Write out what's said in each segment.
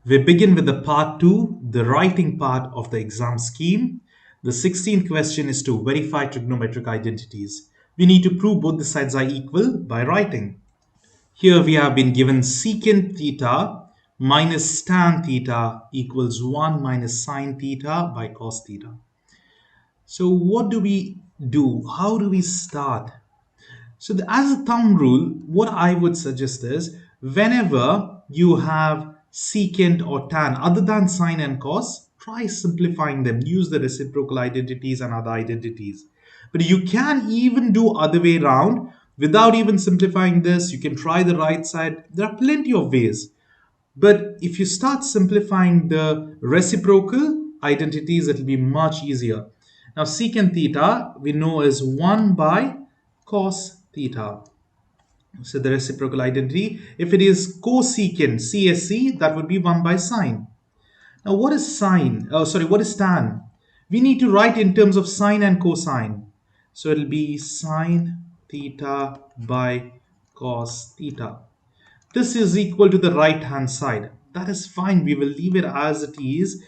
We begin with the part 2, the writing part of the exam scheme. The 16th question is to verify trigonometric identities. We need to prove both the sides are equal by writing. Here we have been given secant theta minus tan theta equals 1 minus sine theta by cos theta. So what do we do? How do we start? So, as a thumb rule, what I would suggest is whenever you have secant or tan other than sine and cos, try simplifying them. Use the reciprocal identities and other identities. But you can even do other way around without even simplifying this. You can try the right side. There are plenty of ways. But if you start simplifying the reciprocal identities, it will be much easier. Now, secant theta we know is 1 by cos theta. So the reciprocal identity, if it is cosecant, CSC, that would be 1 by sine. Now, what is sine? What is tan? We need to write in terms of sine and cosine. So it'll be sine theta by cos theta. This is equal to the right hand side. That is fine. We will leave it as it is.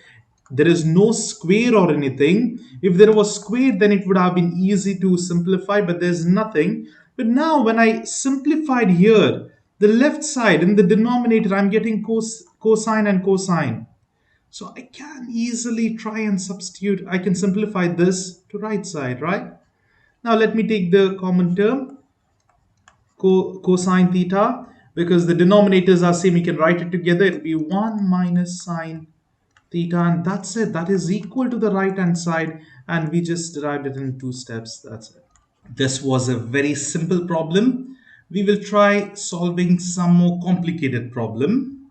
There is no square or anything. If there was square, then it would have been easy to simplify, but there's nothing. But now when I simplified here, the left side in the denominator, I'm getting cosine and cosine. So I can easily try and substitute. I can simplify this to right side, right? Now let me take the common term, cosine theta, because the denominators are same. We can write it together. It will be 1 minus sine theta, and that's it. That is equal to the right hand side, and we just derived it in 2 steps. That's it. This was a very simple problem. We will try solving some more complicated problem.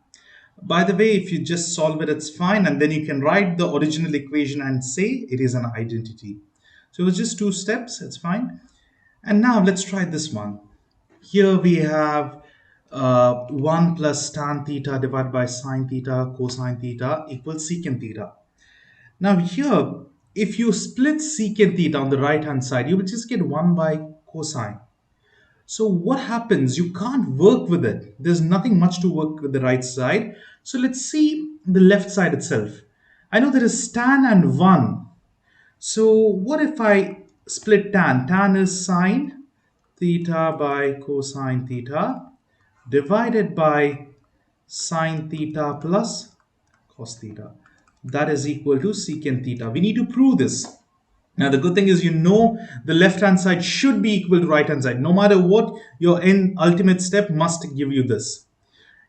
By the way, if you just solve it, it's fine, and then you can write the original equation and say it is an identity. So it was just 2 steps. It's fine. And now let's try this one. Here we have 1 plus tan theta divided by sine theta cosine theta equals secant theta. Now here, if you split secant theta on the right hand side, you will just get 1 by cosine. So what happens? You can't work with it. There's nothing much to work with the right side. So let's see the left side itself. I know there is tan and 1. So what if I split tan? Tan is sine theta by cosine theta divided by sine theta plus cos theta. That is equal to secant theta. We need to prove this. Now the good thing is the left hand side should be equal to right hand side. No matter what, your end ultimate step must give you this.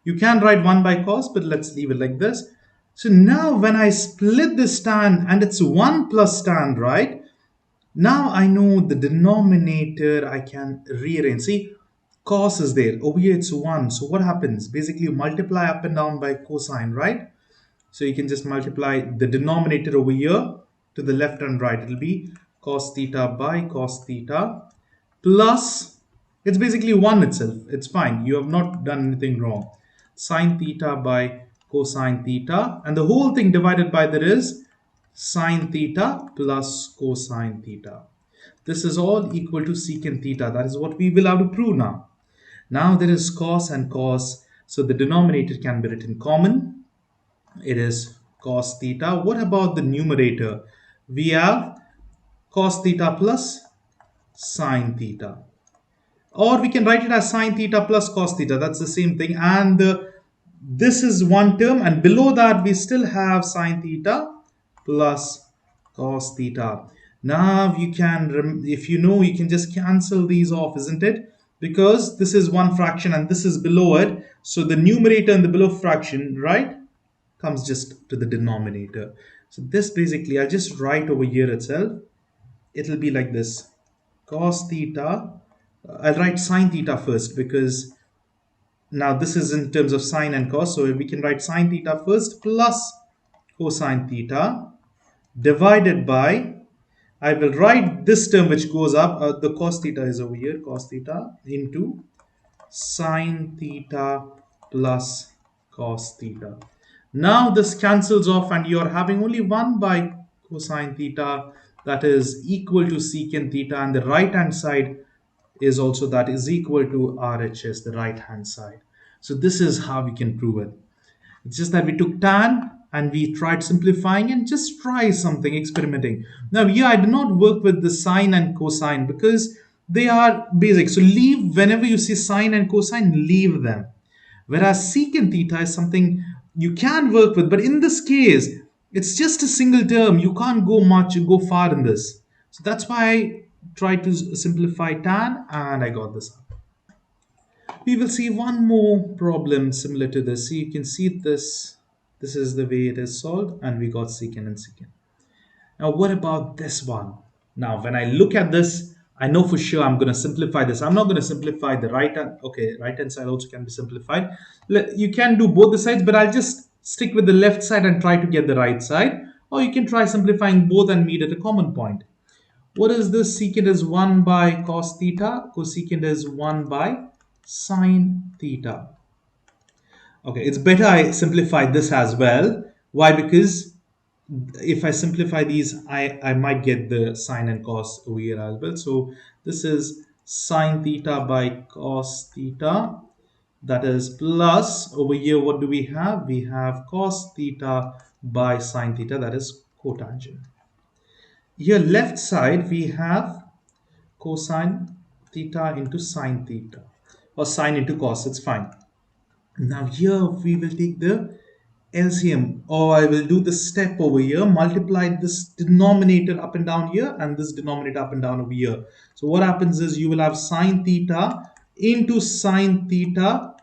You can write 1 by cos, but let's leave it like this. So now when I split this tan, and it's 1 plus tan, right? Now I know the denominator I can rearrange. See, cos is there. Over here it's 1. So what happens? Basically, you multiply up and down by cosine, right? So you can just multiply the denominator over here to the left and right. It will be cos theta by cos theta plus, it's basically 1 itself. It's fine. You have not done anything wrong. Sine theta by cosine theta. And the whole thing divided by there is sine theta plus cosine theta. This is all equal to secant theta. That is what we will have to prove now. Now there is cos and cos. So the denominator can be written common. It is cos theta. What about the numerator? We have cos theta plus sine theta. Or we can write it as sine theta plus cos theta. That's the same thing. And this is one term. And below that, we still have sine theta plus cos theta. Now you can, if you know, you can just cancel these off, isn't it? Because this is one fraction and this is below it. So the numerator and the below fraction, right, comes just to the denominator. So this basically, I'll just write over here itself. It'll be like this. Cos theta. I'll write sine theta first because now this is in terms of sine and cos. So we can write sine theta first plus cosine theta divided by, I will write this term which goes up, the cos theta is over here, cos theta into sine theta plus cos theta. Now this cancels off and you're having only 1 by cosine theta, that is equal to secant theta, and the right hand side is also that is equal to RHS, the right hand side. So this is how we can prove it. It's just that we took tan and we tried simplifying and just try something, experimenting. Now, here I do not work with the sine and cosine because they are basic. So leave whenever you see sine and cosine, leave them. Whereas secant theta is something you can work with, but in this case, it's just a single term. You can't go far in this. So that's why I tried to simplify tan and I got this. We will see one more problem similar to this. So you can see this. This is the way it is solved, and we got secant and secant. Now, what about this one? Now, when I look at this, I know for sure I'm going to simplify this. I'm not going to simplify the right hand. Okay, right hand side also can be simplified. You can do both the sides, but I'll just stick with the left side and try to get the right side. Or you can try simplifying both and meet at a common point. What is this? Secant is 1 by cos theta. Cosecant is 1 by sine theta. Okay, it's better I simplify this as well. Why? Because if I simplify these, I might get the sine and cos over here as well. So this is sine theta by cos theta. That is plus over here, what do we have? We have cos theta by sine theta, that is cotangent. Here left side we have cosine theta into sine theta, or sine into cos, it's fine. Now here we will take the LCM, or I will do the step over here, multiply this denominator up and down here and this denominator up and down over here. So what happens is you will have sine theta into sine theta.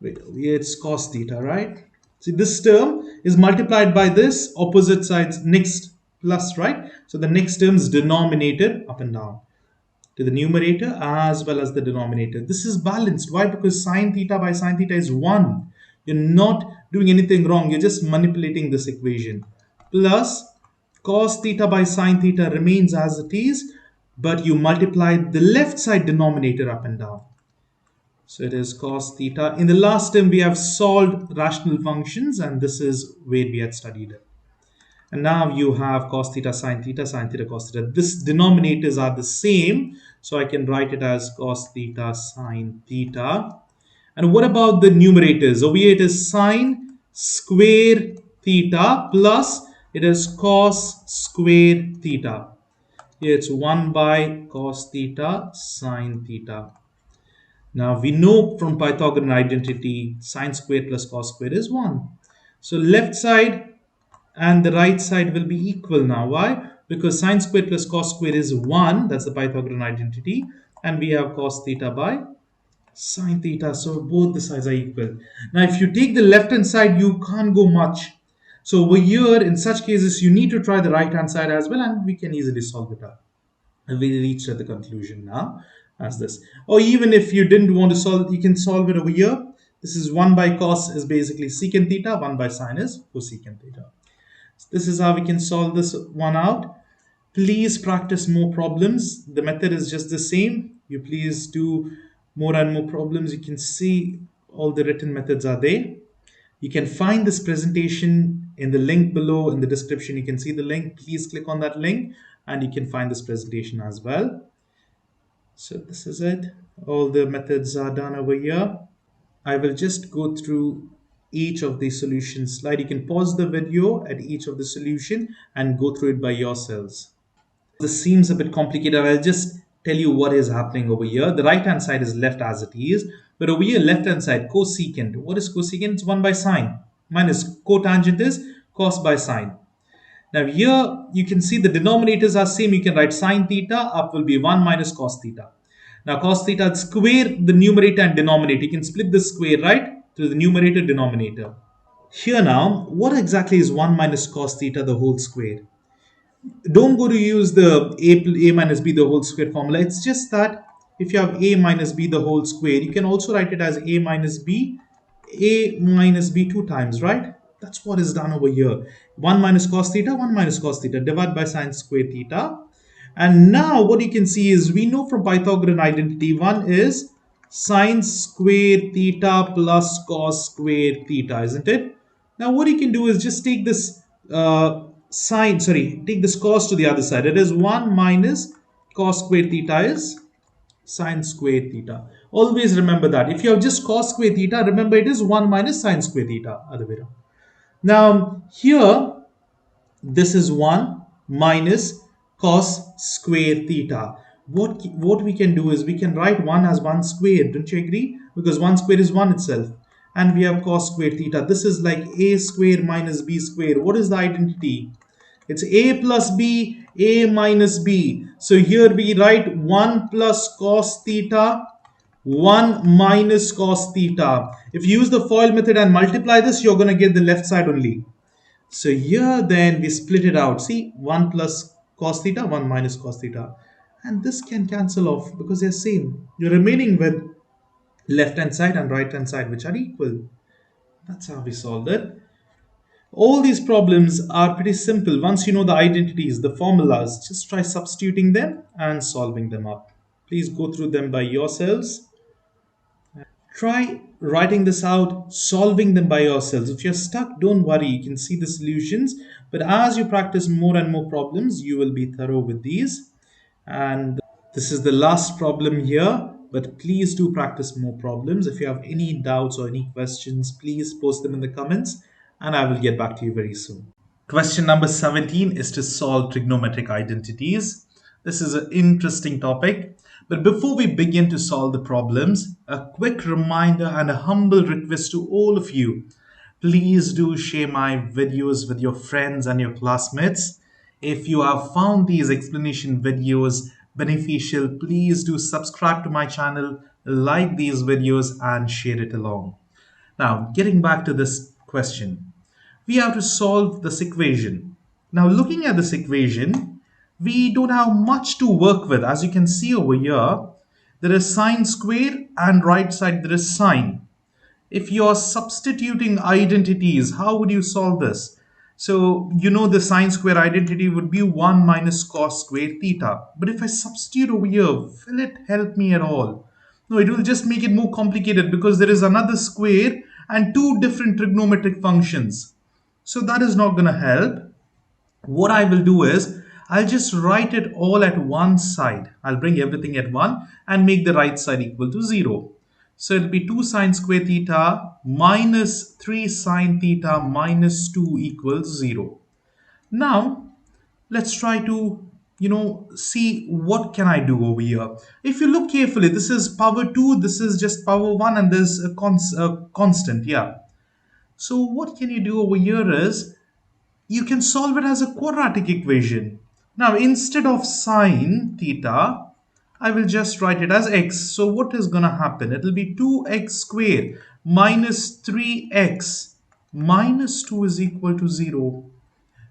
Wait, it's cos theta, right? See, this term is multiplied by this opposite sides next plus, right? So the next term is denominator up and down to the numerator as well as the denominator. This is balanced. Why? Because sine theta by sine theta is 1. You're not doing anything wrong. You're just manipulating this equation. Plus cos theta by sine theta remains as it is, but you multiply the left side denominator up and down. So it is cos theta. In the last term, we have solved rational functions, and this is where we had studied it. And now you have cos theta, sine theta, cos theta. This denominators are the same. So I can write it as cos theta, sine theta. And what about the numerators? Over here it is sine square theta plus it is cos square theta. Here it's 1 by cos theta, sine theta. Now we know from Pythagorean identity sine square plus cos square is 1. So left side and the right side will be equal now. Why? Because sine square plus cos square is 1. That's the Pythagorean identity. And we have cos theta by sine theta. So both the sides are equal. Now if you take the left hand side, you can't go much. So over here, in such cases, you need to try the right hand side as well, and we can easily solve it up. And we reached at the conclusion now as this. Or even if you didn't want to solve, you can solve it over here. This is 1 by cos is basically secant theta, 1 by sine is cosecant theta. So this is how we can solve this one out. Please practice more problems. The method is just the same. You please do more and more problems. You can see all the written methods are there. You can find this presentation in the link below in the description. You can see the link. Please click on that link and you can find this presentation as well. So this is it. All the methods are done over here. I will just go through each of the solution slide. You can pause the video at each of the solution and go through it by yourselves. This seems a bit complicated. I'll just tell you what is happening over here. The right hand side is left as it is, but over here left hand side cosecant. What is cosecant? It's 1 by sine minus cotangent is cos by sine. Now here you can see the denominators are same. You can write sine theta up will be 1 minus cos theta. Now cos theta square the numerator and denominator. You can split the square, right, to the numerator denominator. Here now, what exactly is 1 minus cos theta the whole square? Don't go to use the a minus b the whole square formula. It's just that if you have a minus b the whole square, you can also write it as a minus b 2 times, right? That's what is done over here. 1 minus cos theta, 1 minus cos theta, divided by sine square theta. And now what you can see is we know from Pythagorean identity, one is sine square theta plus cos square theta, isn't it? Now what you can do is just take this take this cos to the other side. It is 1 minus cos square theta is sine square theta. Always remember that. If you have just cos square theta, remember it is 1 minus sine square theta. Other way around. Now, here, this is 1 minus cos square theta. What we can do is we can write 1 as 1 square. Don't you agree? Because 1 square is 1 itself. And we have cos square theta. This is like a square minus b square. What is the identity? It's a plus b, a minus b. So here we write 1 plus cos theta, 1 minus cos theta. If you use the FOIL method and multiply this, you're going to get the left side only. So here then we split it out. See, 1 plus cos theta, 1 minus cos theta. And this can cancel off because they're same. You're remaining with left hand side and right hand side which are equal. That's how we solved it. All these problems are pretty simple. Once you know the identities, the formulas, just try substituting them and solving them up. Please go through them by yourselves. Try writing this out, solving them by yourselves. If you're stuck, don't worry, you can see the solutions. But as you practice more and more problems, you will be thorough with these. And this is the last problem here, but please do practice more problems. If you have any doubts or any questions, please post them in the comments and I will get back to you very soon. Question number 17 is to solve trigonometric identities. This is an interesting topic. But before we begin to solve the problems, a quick reminder and a humble request to all of you. Please do share my videos with your friends and your classmates. If you have found these explanation videos beneficial, please do subscribe to my channel, like these videos and share it along. Now, getting back to this question, we have to solve this equation. Now, looking at this equation, we don't have much to work with. As you can see over here, there is sine square and right side there is sine. If you're substituting identities, how would you solve this? So, you know the sine square identity would be 1 minus cos square theta. But if I substitute over here, will it help me at all? No, it will just make it more complicated because there is another square and two different trigonometric functions. So that is not going to help. What I will do is I'll just write it all at one side. I'll bring everything at one and make the right side equal to 0. So it'll be 2 sine square theta minus 3 sine theta minus 2 equals 0. Now let's try to see what can I do over here. If you look carefully, this is power 2, this is just power 1 and there's a constant. Yeah. So what can you do over here is you can solve it as a quadratic equation. Now, instead of sine theta, I will just write it as x. So what is going to happen? It will be 2x squared minus 3x minus 2 is equal to 0.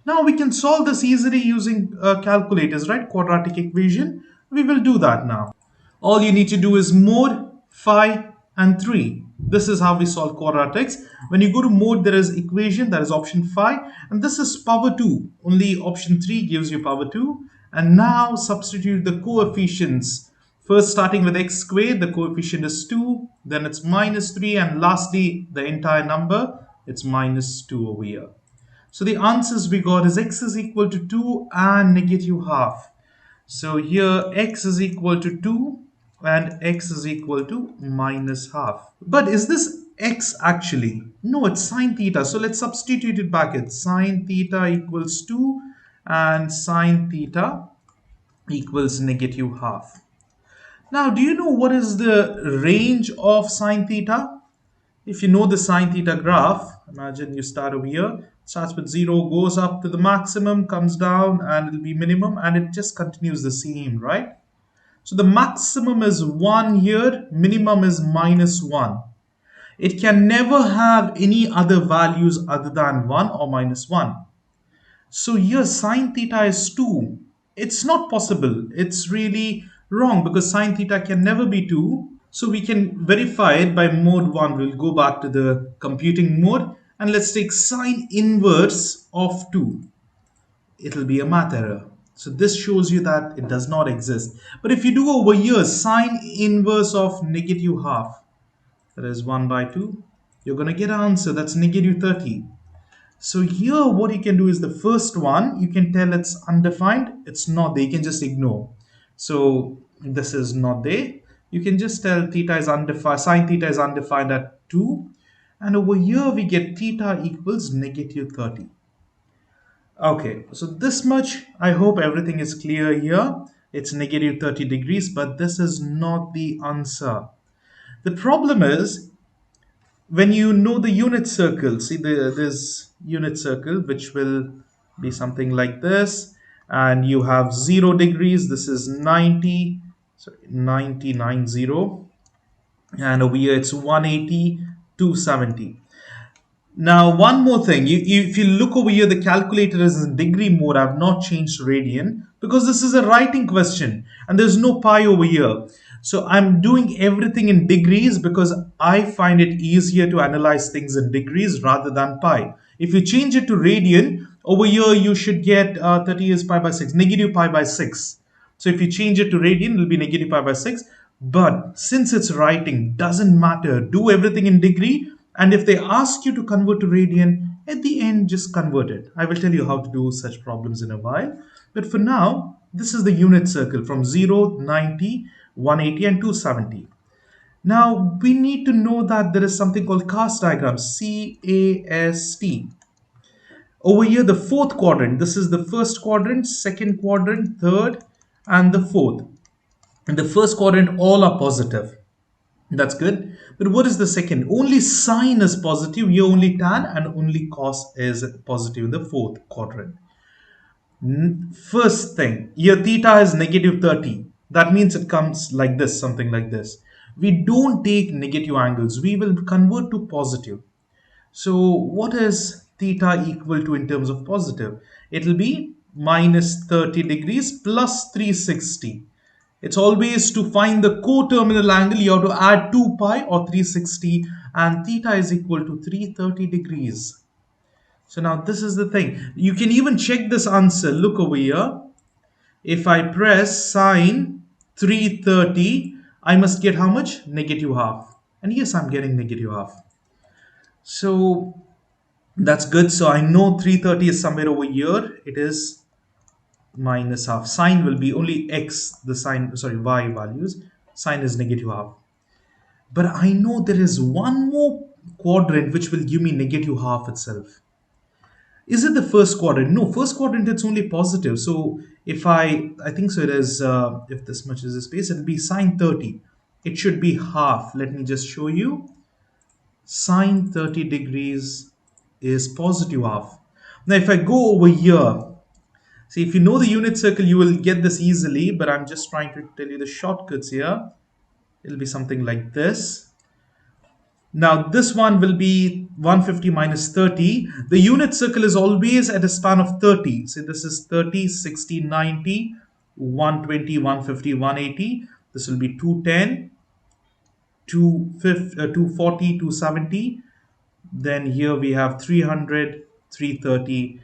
Now we can solve this easily using calculators, right? Quadratic equation. We will do that now. All you need to do is mode, phi, and 3. This is how we solve quadratics. When you go to mode, there is equation, that is option phi, and this is power 2. Only option 3 gives you power 2. And now substitute the coefficients. First, starting with x squared, the coefficient is 2, then it's minus 3, and lastly, the entire number, it's minus 2 over here. So the answers we got is x is equal to 2 and negative half. So here x is equal to 2 and x is equal to minus half. But is this x actually? No, it's sine theta. So let's substitute it back. It's sine theta equals 2 and sine theta equals negative half. Now, do you know what is the range of sine theta? If you know the sine theta graph, imagine you start over here, starts with 0, goes up to the maximum, comes down, and it'll be minimum, and it just continues the same, right? So the maximum is 1 here, minimum is minus 1. It can never have any other values other than 1 or minus 1. So here sine theta is 2. It's not possible. It's really wrong because sine theta can never be 2. So we can verify it by mode 1. We'll go back to the computing mode and let's take sine inverse of 2. It'll be a math error. So this shows you that it does not exist. But if you do over here sine inverse of negative half, that is 1 by 2, you're going to get an answer that's negative 30. So here what you can do is the first one, you can tell it's undefined, it's not there, you can just ignore. So this is not there. You can just tell theta is undefined, sine theta is undefined at 2. And over here we get theta equals negative 30. Okay, so this much, I hope everything is clear here. It's negative 30 degrees, but this is not the answer. The problem is when you know the unit circle, see this unit circle, which will be something like this, and you have 0 degrees, this is 90, sorry, 90, and over here it's 180, 270. Now, one more thing. If you look over here, the calculator is in degree mode. I've not changed radian because this is a writing question and there's no pi over here. So I'm doing everything in degrees because I find it easier to analyze things in degrees rather than pi. If you change it to radian, over here you should get 30 is pi by 6, negative pi by 6. So if you change it to radian, it will be negative pi by 6. But since it's writing, doesn't matter. Do everything in degree. And if they ask you to convert to radian, at the end, just convert it. I will tell you how to do such problems in a while. But for now, this is the unit circle from 0, 90, 180, and 270. Now, we need to know that there is something called cast diagram, C-A-S-T. Over here, the fourth quadrant, this is the first quadrant, second quadrant, third, and the fourth. In the first quadrant, all are positive. That's good. But what is the second? Only sine is positive. Here only tan and only cos is positive in the fourth quadrant. First thing, here theta is negative 30. That means it comes like this, something like this. We don't take negative angles. We will convert to positive. So what is theta equal to in terms of positive? It will be minus 30 degrees plus 360. It's always to find the coterminal angle, you have to add 2 pi or 360, and theta is equal to 330 degrees. So now this is the thing. You can even check this answer. Look over here. If I press sine 330, I must get how much? Negative half. And yes, I'm getting negative half. So that's good. So I know 330 is somewhere over here. It is minus half. Sine will be only x, the sine, sorry, y values. Sine is negative half. But I know there is one more quadrant which will give me negative half itself. Is it the first quadrant? No, first quadrant it's only positive. So if I think so it is, if this much is the space, it'll be sine 30. It should be half. Let me just show you. Sine 30 degrees is positive half. Now if I go over here, see, if you know the unit circle, you will get this easily, but I'm just trying to tell you the shortcuts here. It'll be something like this. Now, this one will be 150 minus 30. The unit circle is always at a span of 30. So this is 30, 60, 90, 120, 150, 180. This will be 210, 240, 270. Then here we have 300, 330.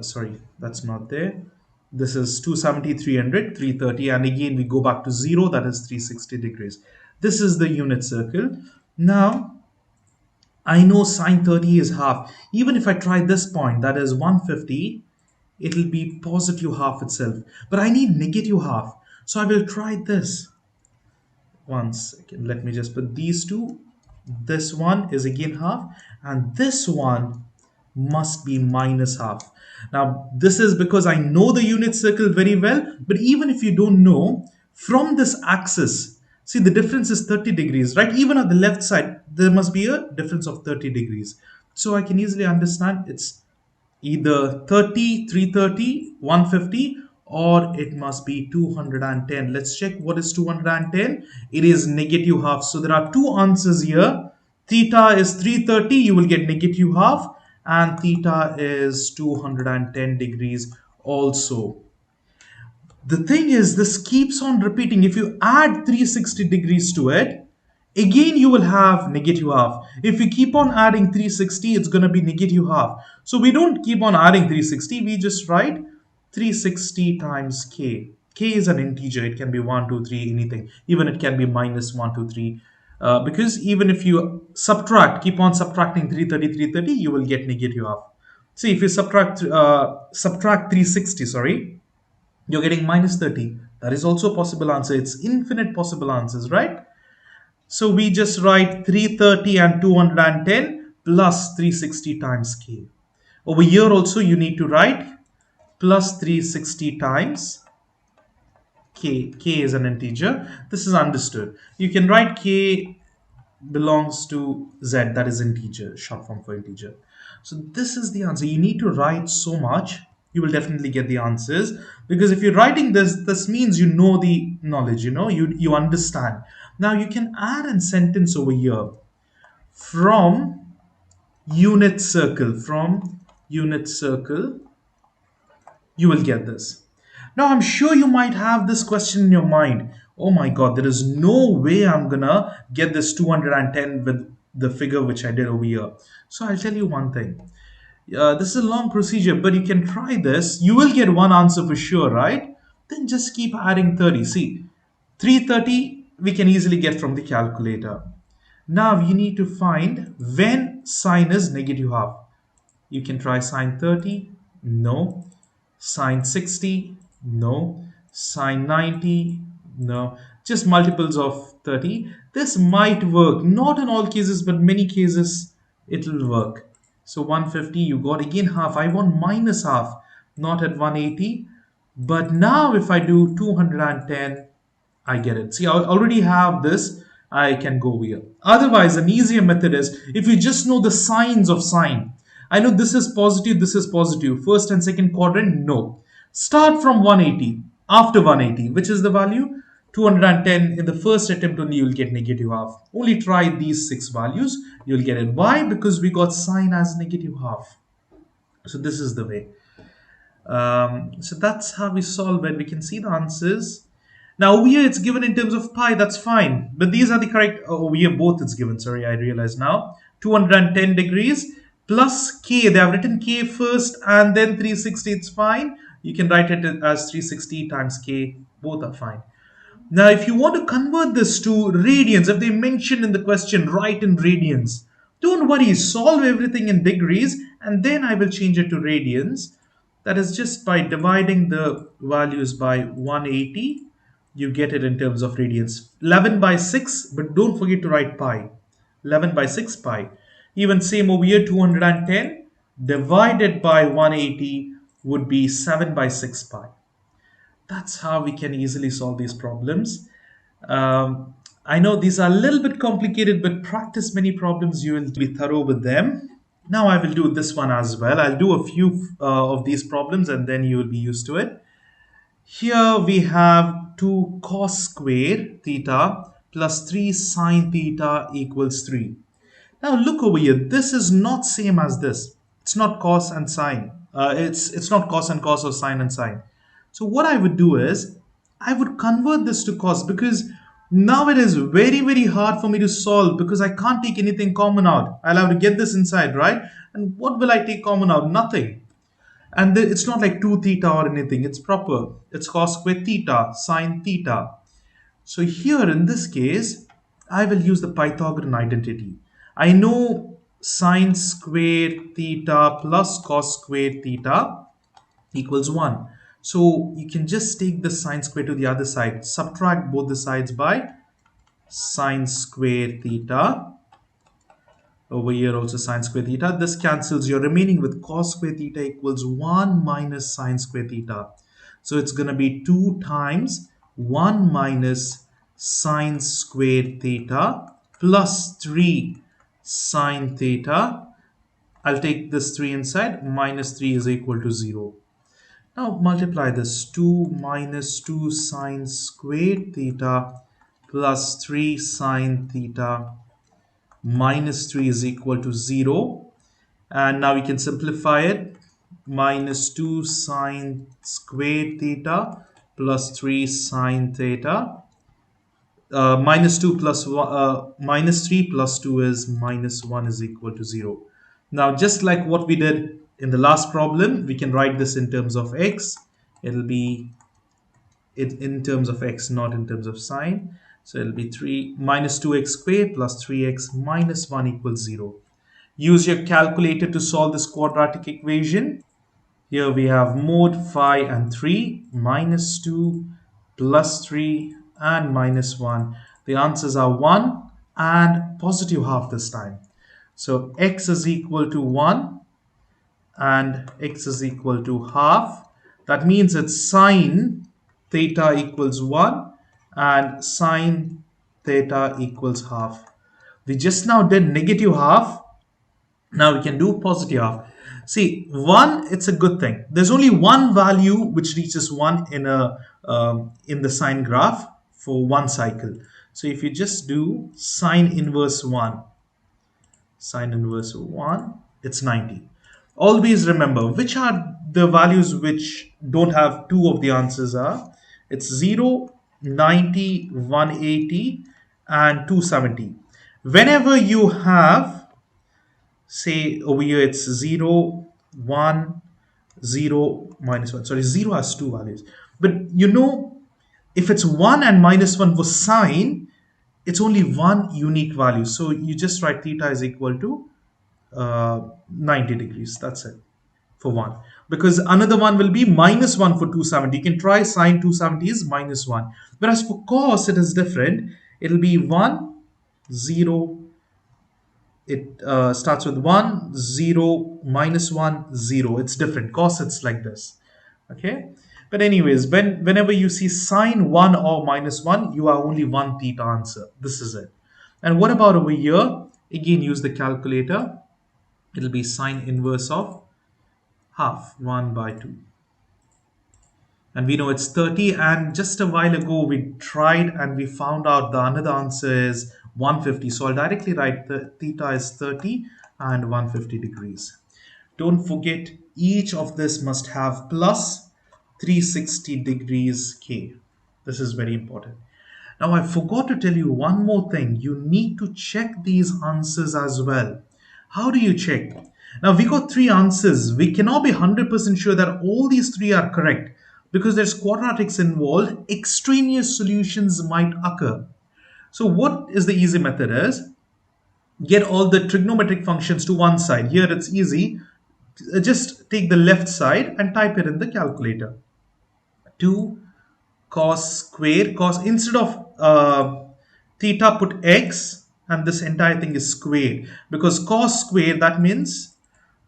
Sorry, that's not there. This is 270, 300, 330. And again, we go back to 0. That is 360 degrees. This is the unit circle. Now, I know sine 30 is half. Even if I try this point, that is 150, it'll be positive half itself. But I need negative half. So I will try this. One second, let me just put these two. This one is again half, and this one must be minus half. Now, this is because I know the unit circle very well, but even if you don't know, from this axis, see the difference is 30 degrees, right? Even on the left side, there must be a difference of 30 degrees. So I can easily understand it's either 30, 330, 150, or it must be 210. Let's check what is 210. It is negative half. So there are two answers here. Theta is 330, you will get negative half, and theta is 210 degrees also. The thing is, this keeps on repeating. If you add 360 degrees to it, again you will have negative half. If you keep on adding 360, it's going to be negative half. So we don't keep on adding 360, we just write 360 times k. K is an integer. It can be 1, 2, 3, anything. Even it can be minus 1, 2, 3. Because even if you subtract, keep on subtracting 330, 330, you will get negative half. See, if you subtract 360, sorry, you're getting minus 30. That is also a possible answer. It's infinite possible answers, right? So we just write 330 and 210 plus 360 times k. Over here also you need to write plus 360 times k. K is an integer. This is understood. You can write k belongs to z, that is integer, short form for integer. So this is the answer. You need to write so much, you will definitely get the answers, because if you're writing this means you know the knowledge, you understand. Now you can add a sentence over here. From unit circle, you will get this. Now, I'm sure you might have this question in your mind. Oh my God, there is no way I'm gonna get this 210 with the figure which I did over here. So I'll tell you one thing. This is a long procedure, but you can try this. You will get one answer for sure, right? Then just keep adding 30. See, 330 we can easily get from the calculator. Now you need to find when sine is negative half. You can try sine 30, no. Sine 60, no. Sine 90, no. Just multiples of 30. This might work, not in all cases, but many cases it will work. So 150, you got again half. I want minus half, not at 180. But now if I do 210, I get it. See, I already have this. I can go here. Otherwise, an easier method is if you just know the signs of sine. I know this is positive, this is positive. First and second quadrant, no. Start from 180. After 180, which is the value? 210. In the first attempt only, you'll get negative half. Only try these 6 values. You'll get it. Why? Because we got sine as negative half. So this is the way. So that's how we solve it. We can see the answers. Now over here it's given in terms of pi, that's fine. But these are the correct, over here both it's given, sorry, I realize now. 210 degrees plus k, they have written k first and then 360, it's fine. You can write it as 360 times k, both are fine. Now, if you want to convert this to radians, if they mention in the question, write in radians. Don't worry, solve everything in degrees and then I will change it to radians. That is just by dividing the values by 180, you get it in terms of radians. 11 by 6, but don't forget to write pi. 11 by 6 pi. Even same over here, 210 divided by 180 would be 7 by 6 pi. That's how we can easily solve these problems. I know these are a little bit complicated, but practice many problems, you will be thorough with them. Now I will do this one as well. I'll do a few of these problems and then you will be used to it. Here we have 2 cos square theta plus 3 sine theta equals 3. Now look over here. This is not same as this. It's not cos and sine. It's not cos and cos or sine and sine. So what I would do is I would convert this to cos, because now it is very hard for me to solve because I can't take anything common out. I'll have to get this inside, right? And what will I take common out? Nothing. And it's not like 2 theta or anything. It's proper. It's cos square theta, sine theta. So here in this case, I will use the Pythagorean identity. I know sine square theta plus cos square theta equals 1. So you can just take the sine square to the other side. Subtract both the sides by sine square theta. Over here also sine square theta. This cancels. You're remaining with cos square theta equals 1 minus sine square theta. So it's going to be 2 times 1 minus sine square theta plus 3 sine theta. I'll take this 3 inside. Minus 3 is equal to 0. Now multiply this. 2 minus 2 sine square theta plus 3 sine theta minus 3 is equal to 0. And now we can simplify it. Minus 2 sine square theta plus 3 sine theta. Minus 2 plus minus 3 plus 2 is minus 1 is equal to 0. Now just like what we did in the last problem, we can write this in terms of x. It'll be in terms of x, not in terms of sine. So it'll be 3 minus 2x squared plus 3x minus 1 equals 0. Use your calculator to solve this quadratic equation. Here we have mod phi and 3 minus 2 plus 3, and minus 1. The answers are 1 and positive half this time. So x is equal to 1 and x is equal to half. That means it's sine theta equals 1 and sine theta equals half. We just now did negative half. Now we can do positive half. See, 1, it's a good thing. There's only one value which reaches 1 in the sine graph for one cycle. So if you just do sine inverse 1, sine inverse 1, it's 90. Always remember which are the values which don't have two of the answers are. It's 0, 90, 180, and 270. Whenever you have, say over here it's 0, 1, 0, minus 1. Sorry, 0 has two values. But if it's 1 and minus 1 for sine, it's only one unique value. So you just write theta is equal to 90 degrees. That's it for 1. Because another one will be minus 1 for 270. You can try sine 270 is minus 1. Whereas for cos, it is different. It'll be 1, 0. It starts with 1, 0, minus 1, 0. It's different. Cos, it's like this. Okay. But anyways, whenever you see sine 1 or minus 1, you are only one theta answer. This is it. And what about over here? Again, use the calculator. It'll be sine inverse of half, 1 by 2. And we know it's 30. And just a while ago, we tried and we found out the another answer is 150. So I'll directly write the theta is 30 and 150 degrees. Don't forget, each of this must have plus 360 degrees K. This is very important. Now, I forgot to tell you one more thing. You need to check these answers as well. How do you check? Now, we got three answers. We cannot be 100% sure that all these three are correct because there's quadratics involved. Extraneous solutions might occur. So what is the easy method is? Get all the trigonometric functions to one side. Here it's easy. Just take the left side and type it in the calculator. 2 cos square, cos, instead of theta, put x, and this entire thing is squared. Because cos square, that means,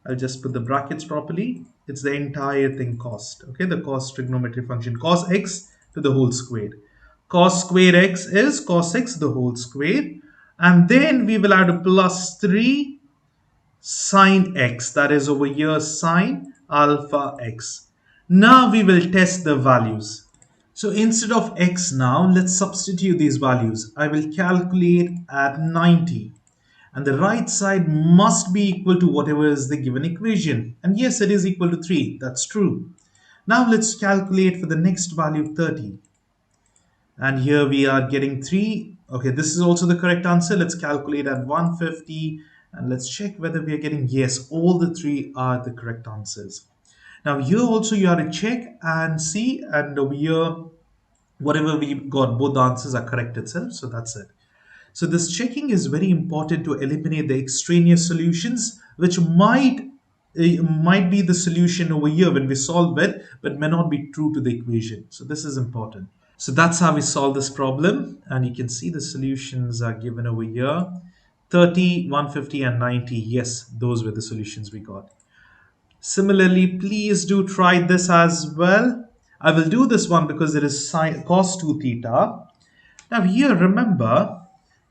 I'll just put the brackets properly, it's the entire thing cos. Okay, the cos trigonometry function, cos x to the whole squared. Cos square x is cos x the whole square. And then we will add a plus 3 sine x, that is over here sine alpha x. Now we will test the values. So instead of x now, let's substitute these values. I will calculate at 90. And the right side must be equal to whatever is the given equation. And yes, it is equal to 3. That's true. Now let's calculate for the next value 30. And here we are getting 3. Okay, this is also the correct answer. Let's calculate at 150. And let's check whether we are getting, yes, all the three are the correct answers. Now here also you have to check and see, and over here, whatever we got, both the answers are correct itself. So that's it. So this checking is very important to eliminate the extraneous solutions, which might be the solution over here when we solve it, but may not be true to the equation. So this is important. So that's how we solve this problem. And you can see the solutions are given over here. 30, 150, and 90. Yes, those were the solutions we got. Similarly, please do try this as well. I will do this one because it is cos 2 theta. Now here, remember,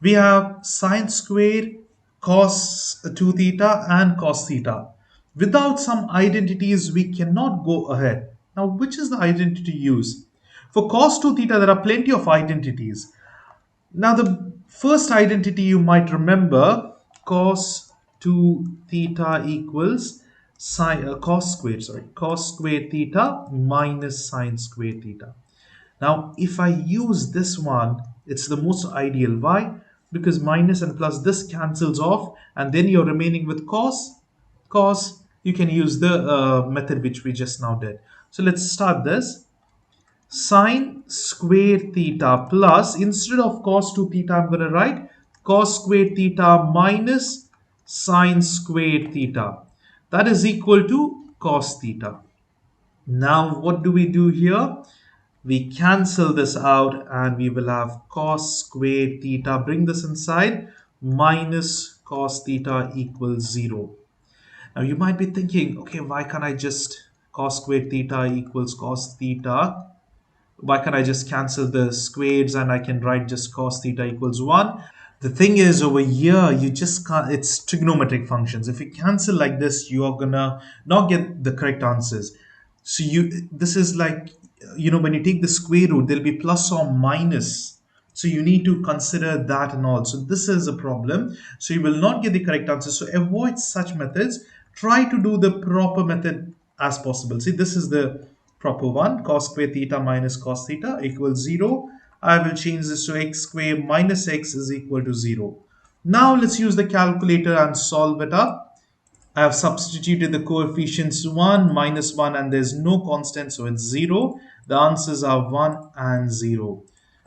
we have sine squared, cos 2 theta, and cos theta. Without some identities, we cannot go ahead. Now, which is the identity to use? For cos 2 theta, there are plenty of identities. Now, the first identity you might remember, cos 2 theta equals cos squared theta minus sine squared theta. Now, if I use this one, it's the most ideal. Why? Because minus and plus, this cancels off, and then you're remaining with cos. You can use the method which we just now did. So let's start this. Sine squared theta plus, instead of cos 2 theta, I'm going to write cos squared theta minus sine squared theta. That is equal to cos theta. Now, what do we do here? We cancel this out and we will have cos squared theta. Bring this inside, minus cos theta equals 0. Now you might be thinking, okay, why can't I just cos squared theta equals cos theta? Why can't I just cancel the squares and I can write just cos theta equals 1? The thing is, over here, you just can't, it's trigonometric functions. If you cancel like this, you are gonna not get the correct answers. So this is like, when you take the square root, there'll be plus or minus. So you need to consider that and all. So this is a problem. So you will not get the correct answer. So avoid such methods. Try to do the proper method as possible. See, this is the proper one. Cos square theta minus cos theta equals 0. I will change this to x square minus x is equal to 0. Now let's use the calculator and solve it up. I have substituted the coefficients 1, minus 1, and there's no constant, so it's 0. The answers are 1 and 0.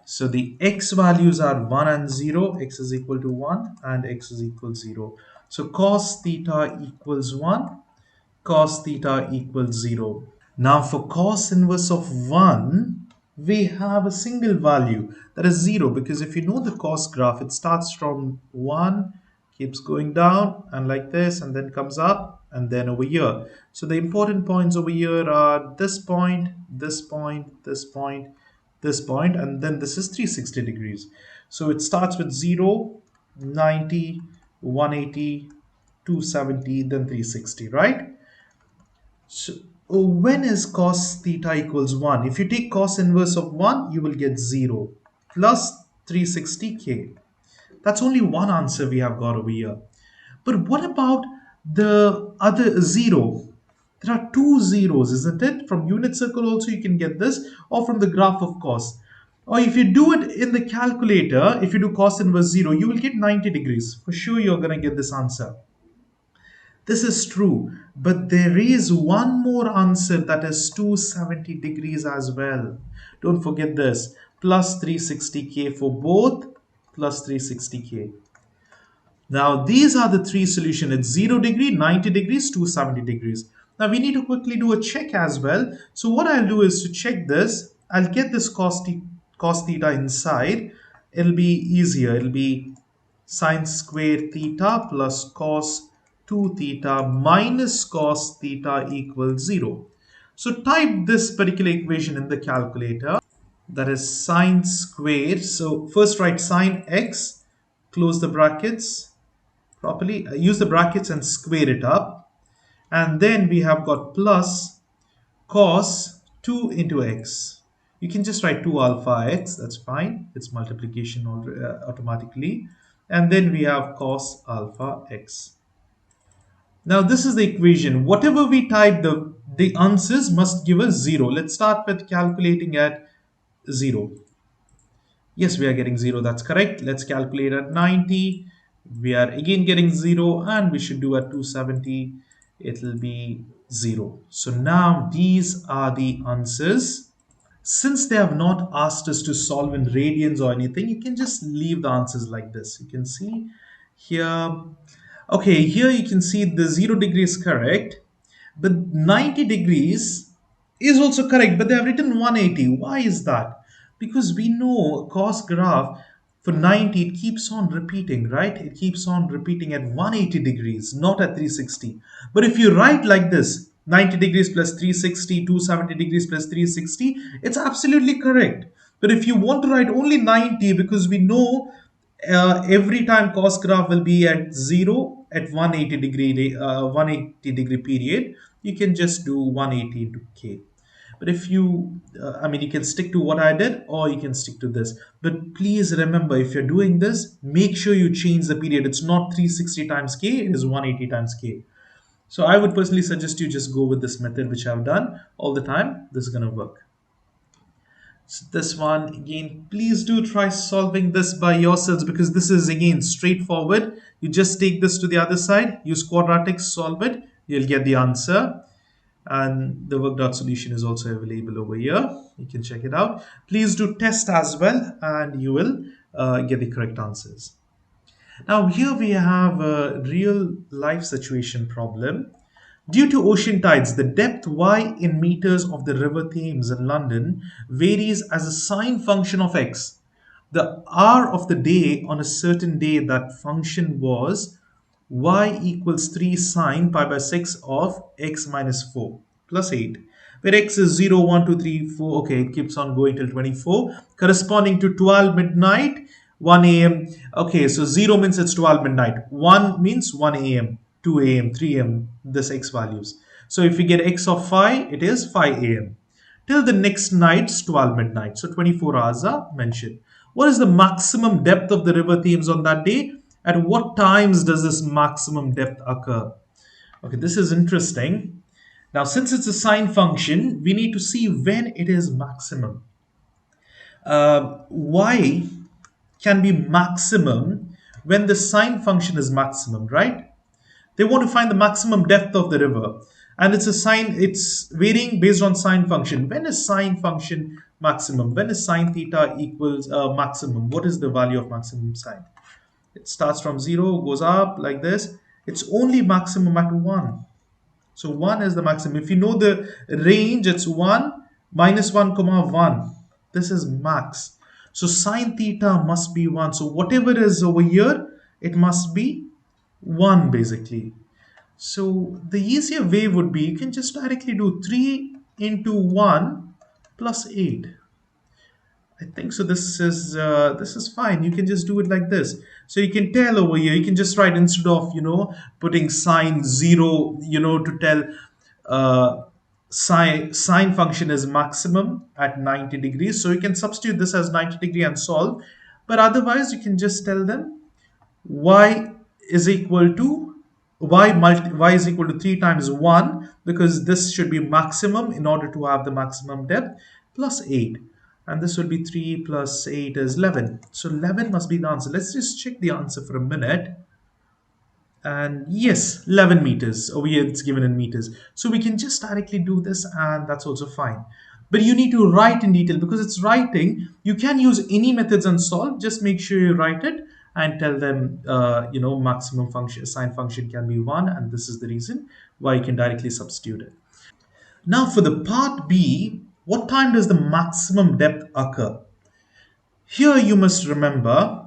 So the x values are 1 and 0. X is equal to 1 and x is equal to 0. So cos theta equals 1, cos theta equals 0. Now for cos inverse of 1, we have a single value that is 0, because if you know the cos graph, it starts from 1, keeps going down and like this, and then comes up and then over here. So the important points over here are this point, this point, this point, this point, and then this is 360 degrees. So it starts with 0, 90, 180, 270, then 360, right? So when is cos theta equals 1? If you take cos inverse of 1, you will get 0 plus 360k. That's only one answer we have got over here. But what about the other 0? There are two zeros, isn't it? From unit circle also you can get this, or from the graph of cos. Or if you do it in the calculator, if you do cos inverse 0, you will get 90 degrees. For sure you're going to get this answer. This is true, but there is one more answer, that is 270 degrees as well. Don't forget this. Plus 360k for both, plus 360k. Now these are the three solutions. It's 0 degree, 90 degrees, 270 degrees. Now we need to quickly do a check as well. So what I'll do is to check this. I'll get this cos theta inside. It'll be easier. It'll be sine square theta plus cos 2 theta minus cos theta equals 0. So type this particular equation in the calculator. That is sine square. So first write sine x, close the brackets properly, use the brackets and square it up. And then we have got plus cos 2 into x. You can just write 2 alpha x, that's fine. It's multiplication automatically. And then we have cos alpha x. Now this is the equation. Whatever we type, the answers must give us 0. Let's start with calculating at 0. Yes, we are getting 0. That's correct. Let's calculate at 90. We are again getting 0, and we should do at 270. It will be 0. So now these are the answers. Since they have not asked us to solve in radians or anything, you can just leave the answers like this. You can see here. Okay, here you can see the 0 degree is correct, but 90 degrees is also correct, but they have written 180. Why is that? Because we know cos graph for 90, it keeps on repeating, right? It keeps on repeating at 180 degrees, not at 360. But if you write like this, 90 degrees plus 360, 270 degrees plus 360, it's absolutely correct. But if you want to write only 90, because we know every time cos graph will be at 0 at 180 degree period, you can just do 180 into k. But if you you can stick to what I did, or you can stick to this. But please remember, if you're doing this, make sure you change the period. It's not 360 times k, it is 180 times k. So I would personally suggest you just go with this method, which I've done all the time. This is going to work. So this one again, please do try solving this by yourselves, because this is again straightforward. You just take this to the other side, use quadratics, solve it, you'll get the answer. And the worked out solution is also available over here. You can check it out. Please do test as well, and you will get the correct answers. Now here we have a real life situation problem. Due to ocean tides, the depth y in meters of the River Thames in London varies as a sine function of x. The hour of the day on a certain day, that function was y equals 3 sine pi by 6 of x minus 4 plus 8, where x is 0, 1, 2, 3, 4. Okay, it keeps on going till 24, corresponding to 12 midnight, 1 a.m. Okay, so 0 means it's 12 midnight, 1 means 1 a.m., 2 a.m., 3 a.m., this x values. So if we get x of 5, it is 5 a.m. till the next night's 12 midnight. So 24 hours are mentioned. What is the maximum depth of the River Thames on that day? At what times does this maximum depth occur? Okay, this is interesting. Now, since it's a sine function, we need to see when it is maximum. Y can be maximum when the sine function is maximum, right? They want to find the maximum depth of the river. And it's a sine, it's varying based on sine function. When is sine function maximum? When is sine theta equals maximum? What is the value of maximum sine? It starts from 0, goes up like this. It's only maximum at 1. So 1 is the maximum. If you know the range, it's 1, minus 1, comma 1. This is max. So sine theta must be 1. So whatever is over here, it must be 1 basically. So the easier way would be, you can just directly do 3 into 1 plus 8. I think so. This is fine. You can just do it like this. So you can tell over here. You can just write, instead of putting sine 0, to tell sine function is maximum at 90 degrees. So you can substitute this as 90 degree and solve. But otherwise, you can just tell them y is equal to y is equal to 3 times 1, because this should be maximum in order to have the maximum depth, plus 8, and this will be 3 plus 8 is 11. So 11 must be the answer. Let's just check the answer for a minute. And yes, 11 meters. Over here it's given in meters, so we can just directly do this, and that's also fine. But you need to write in detail, because it's writing. You can use any methods and solve. Just make sure you write it and tell them maximum function, sine function can be 1, and this is the reason why you can directly substitute it. Now for the part B, what time does the maximum depth occur? Here you must remember,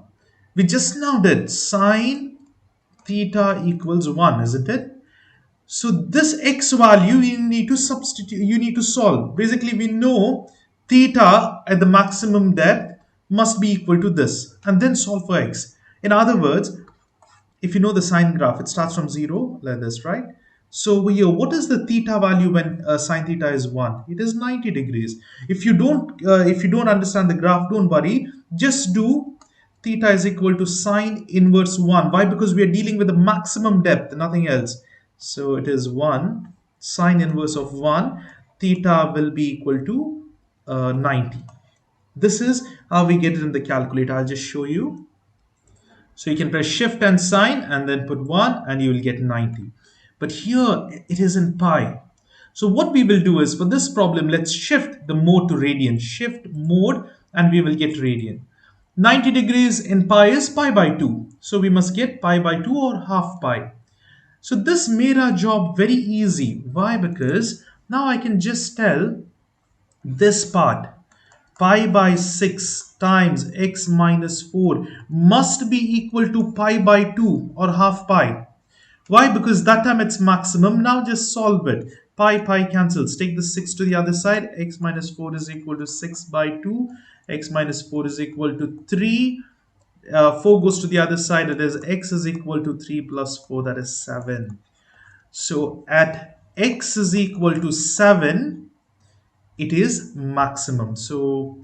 we just now did sine theta equals 1, isn't it? So this x value you need to substitute, you need to solve. Basically, we know theta at the maximum depth must be equal to this, and then solve for x. In other words, if you know the sine graph, it starts from 0 like this, right? So over here, what is the theta value when sine theta is 1? It is 90 degrees. If you don't understand the graph, don't worry. Just do theta is equal to sine inverse 1. Why? Because we are dealing with the maximum depth, nothing else. So it is 1, sine inverse of 1, theta will be equal to 90. This is how we get it in the calculator. I'll just show you. So you can press shift and sine and then put 1 and you will get 90. But here it is in pi. So what we will do is, for this problem, let's shift the mode to radian. Shift mode and we will get radian. 90 degrees in pi is pi by 2. So we must get pi by 2 or half pi. So this made our job very easy. Why? Because now I can just tell this part, pi by 6 times x minus 4 must be equal to pi by 2 or half pi. Why? Because that time it's maximum. Now just solve it. Pi cancels. Take the 6 to the other side. X minus 4 is equal to 6 by 2. X minus 4 is equal to 3. 4 goes to the other side. It is x is equal to 3 plus 4. That is 7. So at x is equal to 7, it is maximum. So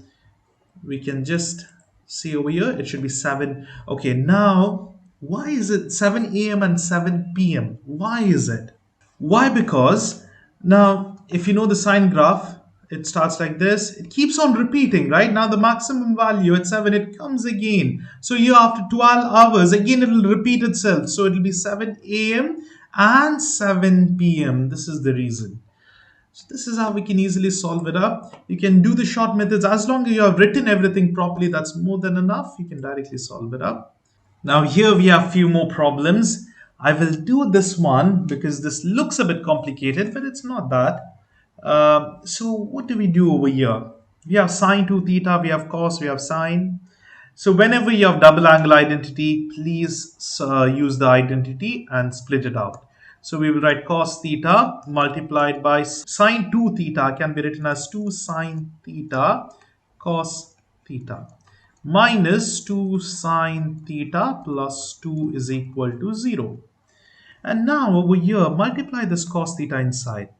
we can just see over here, it should be 7. Okay, now why is it 7 a.m. and 7 p.m.? Why is it? Why? Because now if you know the sine graph, it starts like this, it keeps on repeating, right? Now the maximum value at 7, it comes again. So here after 12 hours again it will repeat itself. So it will be 7 a.m. and 7 p.m. This is the reason. So this is how we can easily solve it up. You can do the short methods. As long as you have written everything properly, that's more than enough. You can directly solve it up. Now here we have few more problems. I will do this one because this looks a bit complicated, but it's not that. So what do we do over here? We have sine 2 theta, we have cos, we have sine. So whenever you have double angle identity, please use the identity and split it out. So we will write cos theta multiplied by sine 2 theta can be written as 2 sine theta cos theta minus 2 sine theta plus 2 is equal to 0. And now over here, multiply this cos theta inside.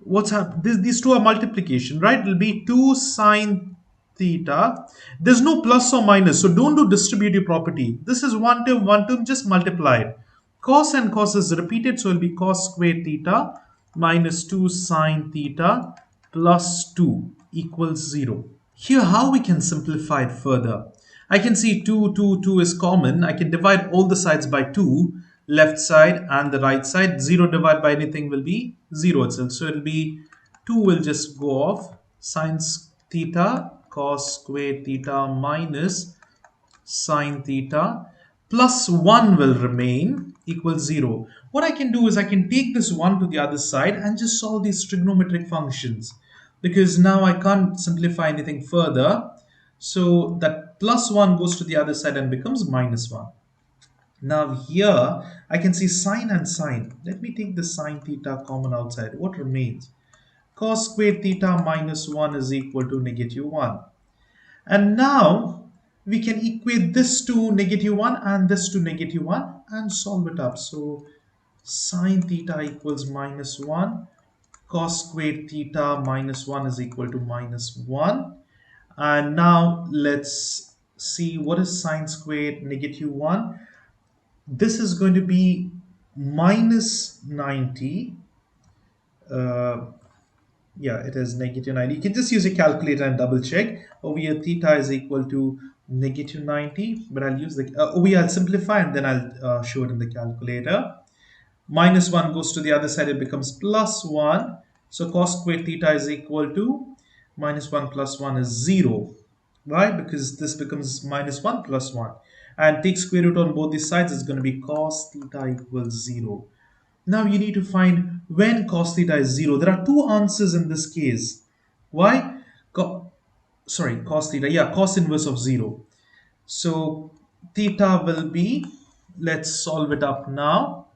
What's happened? These two are multiplication, right? It'll be 2 sine theta. There's no plus or minus, so don't do distributive property. This is one term, just multiply it. Cos and cos is repeated, so it'll be cos squared theta minus 2 sine theta plus 2 equals 0. Here, how we can simplify it further? I can see 2, 2, 2 is common. I can divide all the sides by 2, left side and the right side. 0 divided by anything will be 0 itself. So it'll be 2 will just go off. Sine theta cos square theta minus sine theta plus 1 will remain equals 0. What I can do is I can take this 1 to the other side and just solve these trigonometric functions, because now I can't simplify anything further. So that plus 1 goes to the other side and becomes minus 1. Now here I can see sine and sine. Let me take the sine theta common outside. What remains? Cos squared theta minus 1 is equal to negative 1. And now we can equate this to negative 1 and this to negative 1 and solve it up. So sine theta equals minus 1. Cos squared theta minus 1 is equal to minus 1. And now let's see what is sine squared negative 1. This is going to be minus 90. Yeah, it is negative 90. You can just use a calculator and double check. Over here, theta is equal to negative 90, but I'll use the, over here, I'll simplify and then I'll show it in the calculator. Minus 1 goes to the other side, it becomes plus 1. So cos squared theta is equal to minus 1 plus 1 is 0, right? Because this becomes minus 1 plus 1. And take square root on both these sides, it's going to be cos theta equals 0. Now you need to find when cos theta is 0. There are two answers in this case. Why? Cos theta. Yeah, cos inverse of 0. So theta will be, let's solve it up now.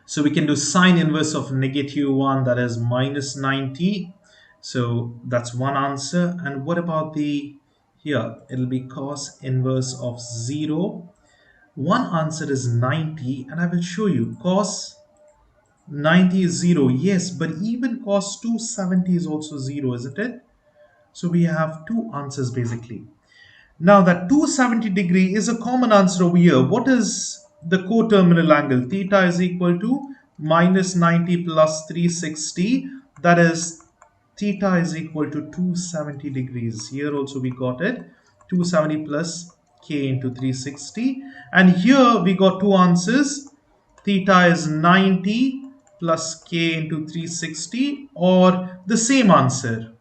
So we can do sine inverse of negative 1, that is minus 90. So that's one answer. And what about the, here, it'll be cos inverse of 0. One answer is 90, and I will show you cos 90 is 0. Yes, but even cos 270 is also 0, isn't it? So we have two answers basically. Now that 270 degree is a common answer over here. What is the coterminal angle? Theta is equal to minus 90 plus 360. That is, theta is equal to 270 degrees. Here also we got it. 270 plus k into 360. And here we got two answers. Theta is 90 plus k into 360, or the same answer,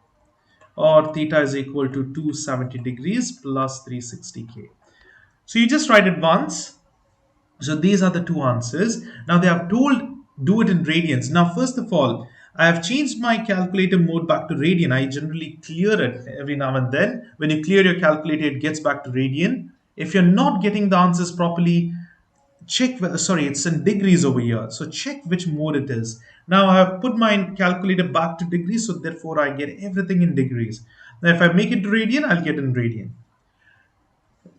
or theta is equal to 270 degrees plus 360k. So you just write it once. So these are the two answers. Now they have told do it in radians. Now first of all, I have changed my calculator mode back to radian. I generally clear it every now and then. When you clear your calculator, it gets back to radian. If you're not getting the answers properly, check, sorry, it's in degrees over here, so check which mode it is. Now I have put my calculator back to degrees, so therefore I get everything in degrees. Now if I make it to radian, I'll get in radian.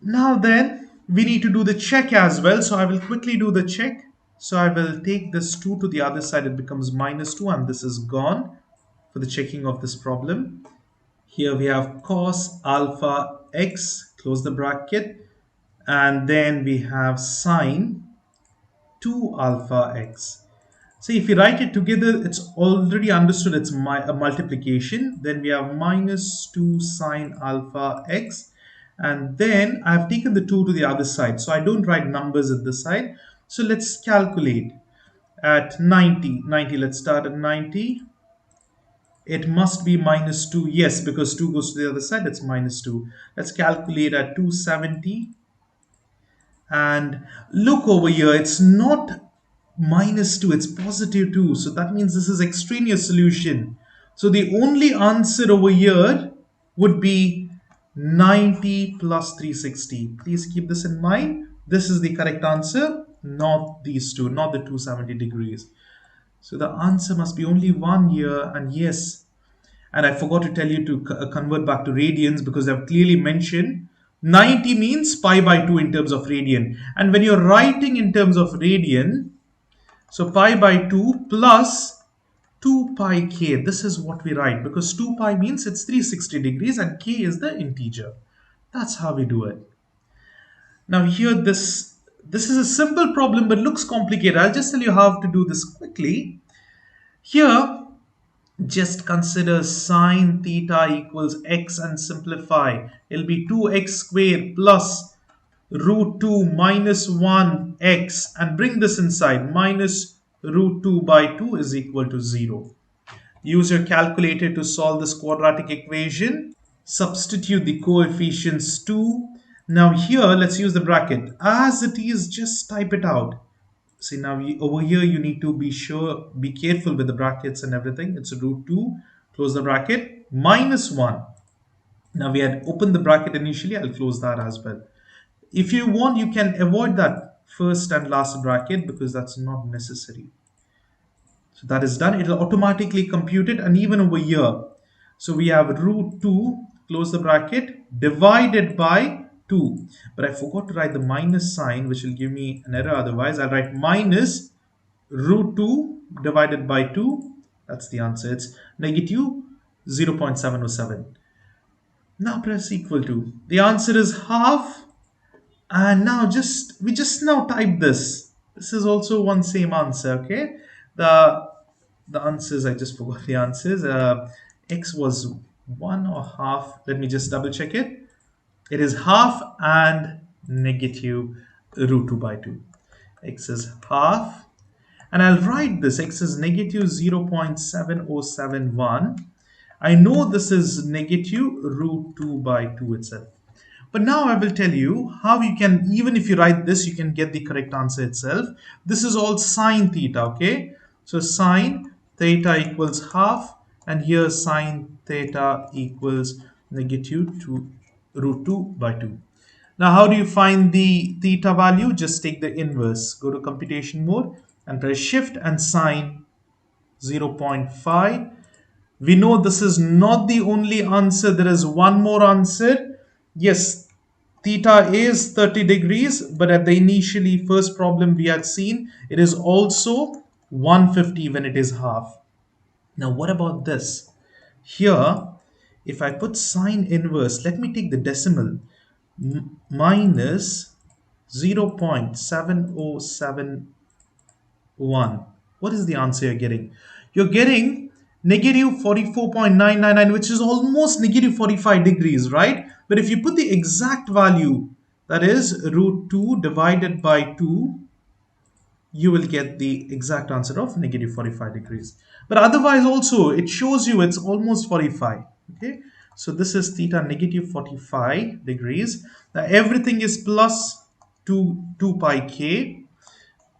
Now then we need to do the check as well, so I will quickly do the check. So I will take this 2 to the other side, it becomes minus 2, and this is gone for the checking of this problem. Here we have cos alpha x, close the bracket, and then we have sine 2 alpha x. So if you write it together, it's already understood it's a multiplication. Then we have minus 2 sine alpha x. And then I've taken the 2 to the other side. So I don't write numbers at this side. So let's calculate at 90. Let's start at 90. It must be minus 2. Yes, because 2 goes to the other side, it's minus 2. Let's calculate at 270. And look over here, it's not minus 2, it's positive 2. So that means this is extraneous solution. So the only answer over here would be 90 plus 360. Please keep this in mind. This is the correct answer, not these two, not the 270 degrees. So the answer must be only one here, and yes. And I forgot to tell you to convert back to radians because I've clearly mentioned 90 means pi by 2 in terms of radian. And when you're writing in terms of radian, so pi by 2 plus 2 pi k. This is what we write because 2 pi means it's 360 degrees and k is the integer. That's how we do it. Now here this is a simple problem but looks complicated. I'll just tell you how to do this quickly. Here, just consider sine theta equals x and simplify. It'll be 2x squared plus root 2 minus 1x and bring this inside. Minus root 2 by 2 is equal to 0. Use your calculator to solve this quadratic equation. Substitute the coefficients 2. Now here, let's use the bracket. As it is, just type it out. See now over here you need to be careful with the brackets and everything. It's root 2, close the bracket, minus 1. Now we had opened the bracket initially, I'll close that as well. If you want, you can avoid that first and last bracket because that's not necessary. So that is done. It'll automatically compute it, and even over here. So we have root 2, close the bracket, divided by 2. But I forgot to write the minus sign, which will give me an error otherwise. I'll write minus root 2 divided by 2. That's the answer. It's negative 0.707. Now press equal to. The answer is half. And now we just now type this. This is also one same answer, okay? The answers, I just forgot the answers. X was 1 or half. Let me just double check it. It is half and negative root 2 by 2. X is half. And I'll write this. X is negative 0.7071. I know this is negative root 2 by 2 itself. But now I will tell you how you can, even if you write this, you can get the correct answer itself. This is all sine theta, okay? So sine theta equals half, and here sine theta equals negative root 2 by 2. Now how do you find the theta value? Just take the inverse. Go to computation mode and press shift and sine 0.5. We know this is not the only answer. There is one more answer. Yes, theta is 30 degrees, but at the initially first problem we had seen, it is also 150 when it is half. Now what about this? Here, if I put sine inverse, let me take the decimal, minus 0.7071. What is the answer you're getting? You're getting negative 44.999, which is almost negative 45 degrees, right? But if you put the exact value, that is root 2 divided by 2, you will get the exact answer of negative 45 degrees. But otherwise also, it shows you it's almost 45, okay? So this is theta negative 45 degrees. Now everything is plus 2 pi k.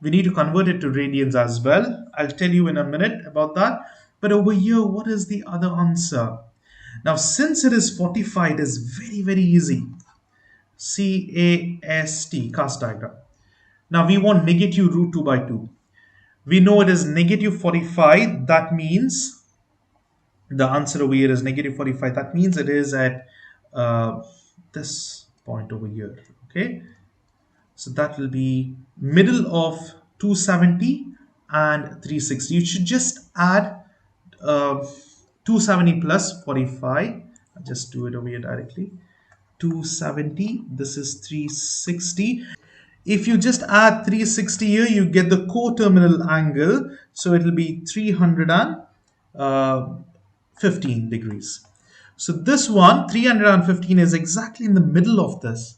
We need to convert it to radians as well. I'll tell you in a minute about that. But over here, what is the other answer? Now, since it is 45, it is very, very easy. CAST, cast diagram. Now, we want negative root 2 by 2. We know it is negative 45. That means the answer over here is negative 45. That means it is at this point over here. Okay. So that will be middle of 270 and 360. You should just add 270 plus 45. I'll just do it over here directly. 270, this is 360. If you just add 360 here, you get the coterminal angle. So it will be 315 degrees. So this one, 315, is exactly in the middle of this.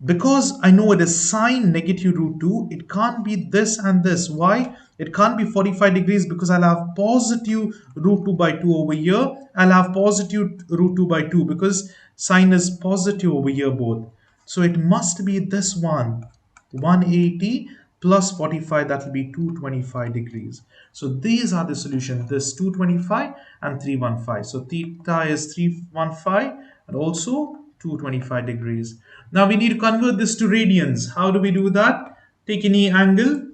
Because I know it is sine negative root 2, it can't be this and this. Why? It can't be 45 degrees because I'll have positive root 2 by 2 over here. I'll have positive root 2 by 2 because sine is positive over here both. So it must be this one, 180 plus 45, that will be 225 degrees. So these are the solutions, this 225 and 315. So theta is 315 and also 225 degrees. Now we need to convert this to radians. How do we do that? Take any angle,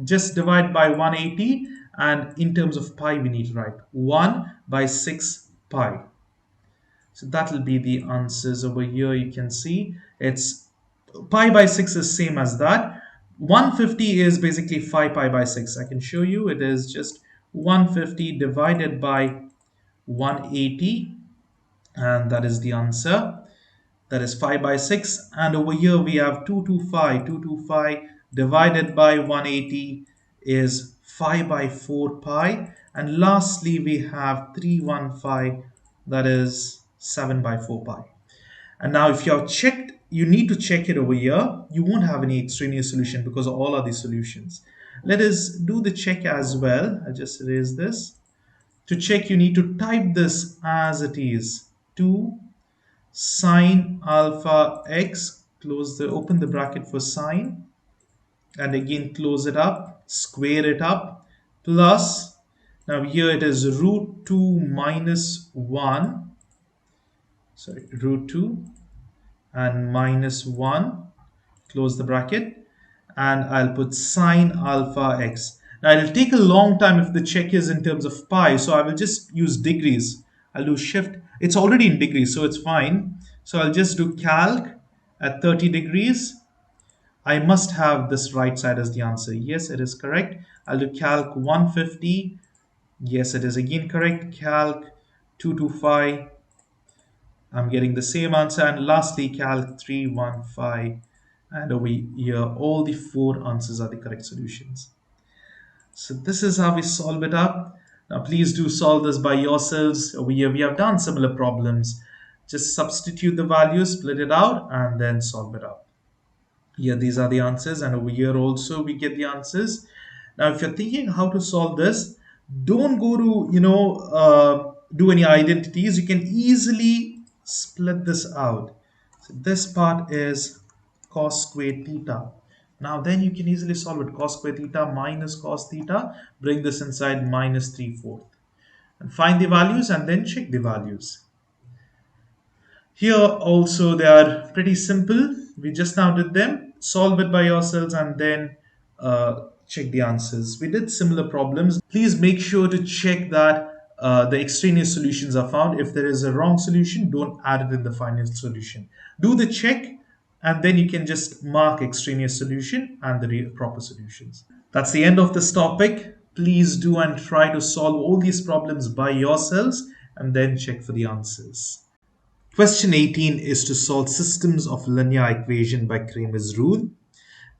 just divide by 180, and in terms of pi we need to write 1 by 6 pi. So that will be the answers over here. You can see it's pi by 6 is same as that. 150 is basically 5 pi by 6. I can show you it is just 150 divided by 180, and that is the answer. That is 5 by 6. And over here we have 225. 225 divided by 180 is 5 by 4 pi. And lastly we have 315, that is 7 by 4 pi. And now if you have checked, you need to check it over here. You won't have any extraneous solution because all are the solutions. Let us do the check as well. I just erase this. To check, you need to type this as it is. 2 sine alpha x, open the bracket for sine, and again close it up, square it up, plus, now here it is root 2 minus 1, sorry, root 2 and minus 1, close the bracket, and I'll put sine alpha x. Now it'll take a long time if the check is in terms of pi, so I will just use degrees. I'll do shift, it's already in degrees, so it's fine. So I'll just do calc at 30 degrees. I must have this right side as the answer. Yes, it is correct. I'll do calc 150. Yes, it is again correct. Calc 225. I'm getting the same answer. And lastly, calc 315. And over here, all the four answers are the correct solutions. So this is how we solve it up. Now please do solve this by yourselves. Over here, we have done similar problems. Just substitute the values, split it out, and then solve it up. Here these are the answers, and over here also we get the answers. Now if you're thinking how to solve this, don't go to do any identities. You can easily split this out. So this part is cos squared theta. Now then you can easily solve it. Cos squared theta minus cos theta, bring this inside minus 3/4, and find the values and then check the values. Here also they are pretty simple. We just now did them. Solve it by yourselves and then check the answers. We did similar problems. Please make sure to check that the extraneous solutions are found. If there is a wrong solution, don't add it in the final solution. Do the check and then you can just mark extraneous solution and the proper solutions. That's the end of this topic. Please do and try to solve all these problems by yourselves and then check for the answers. Question 18 is to solve systems of linear equation by Cramer's rule.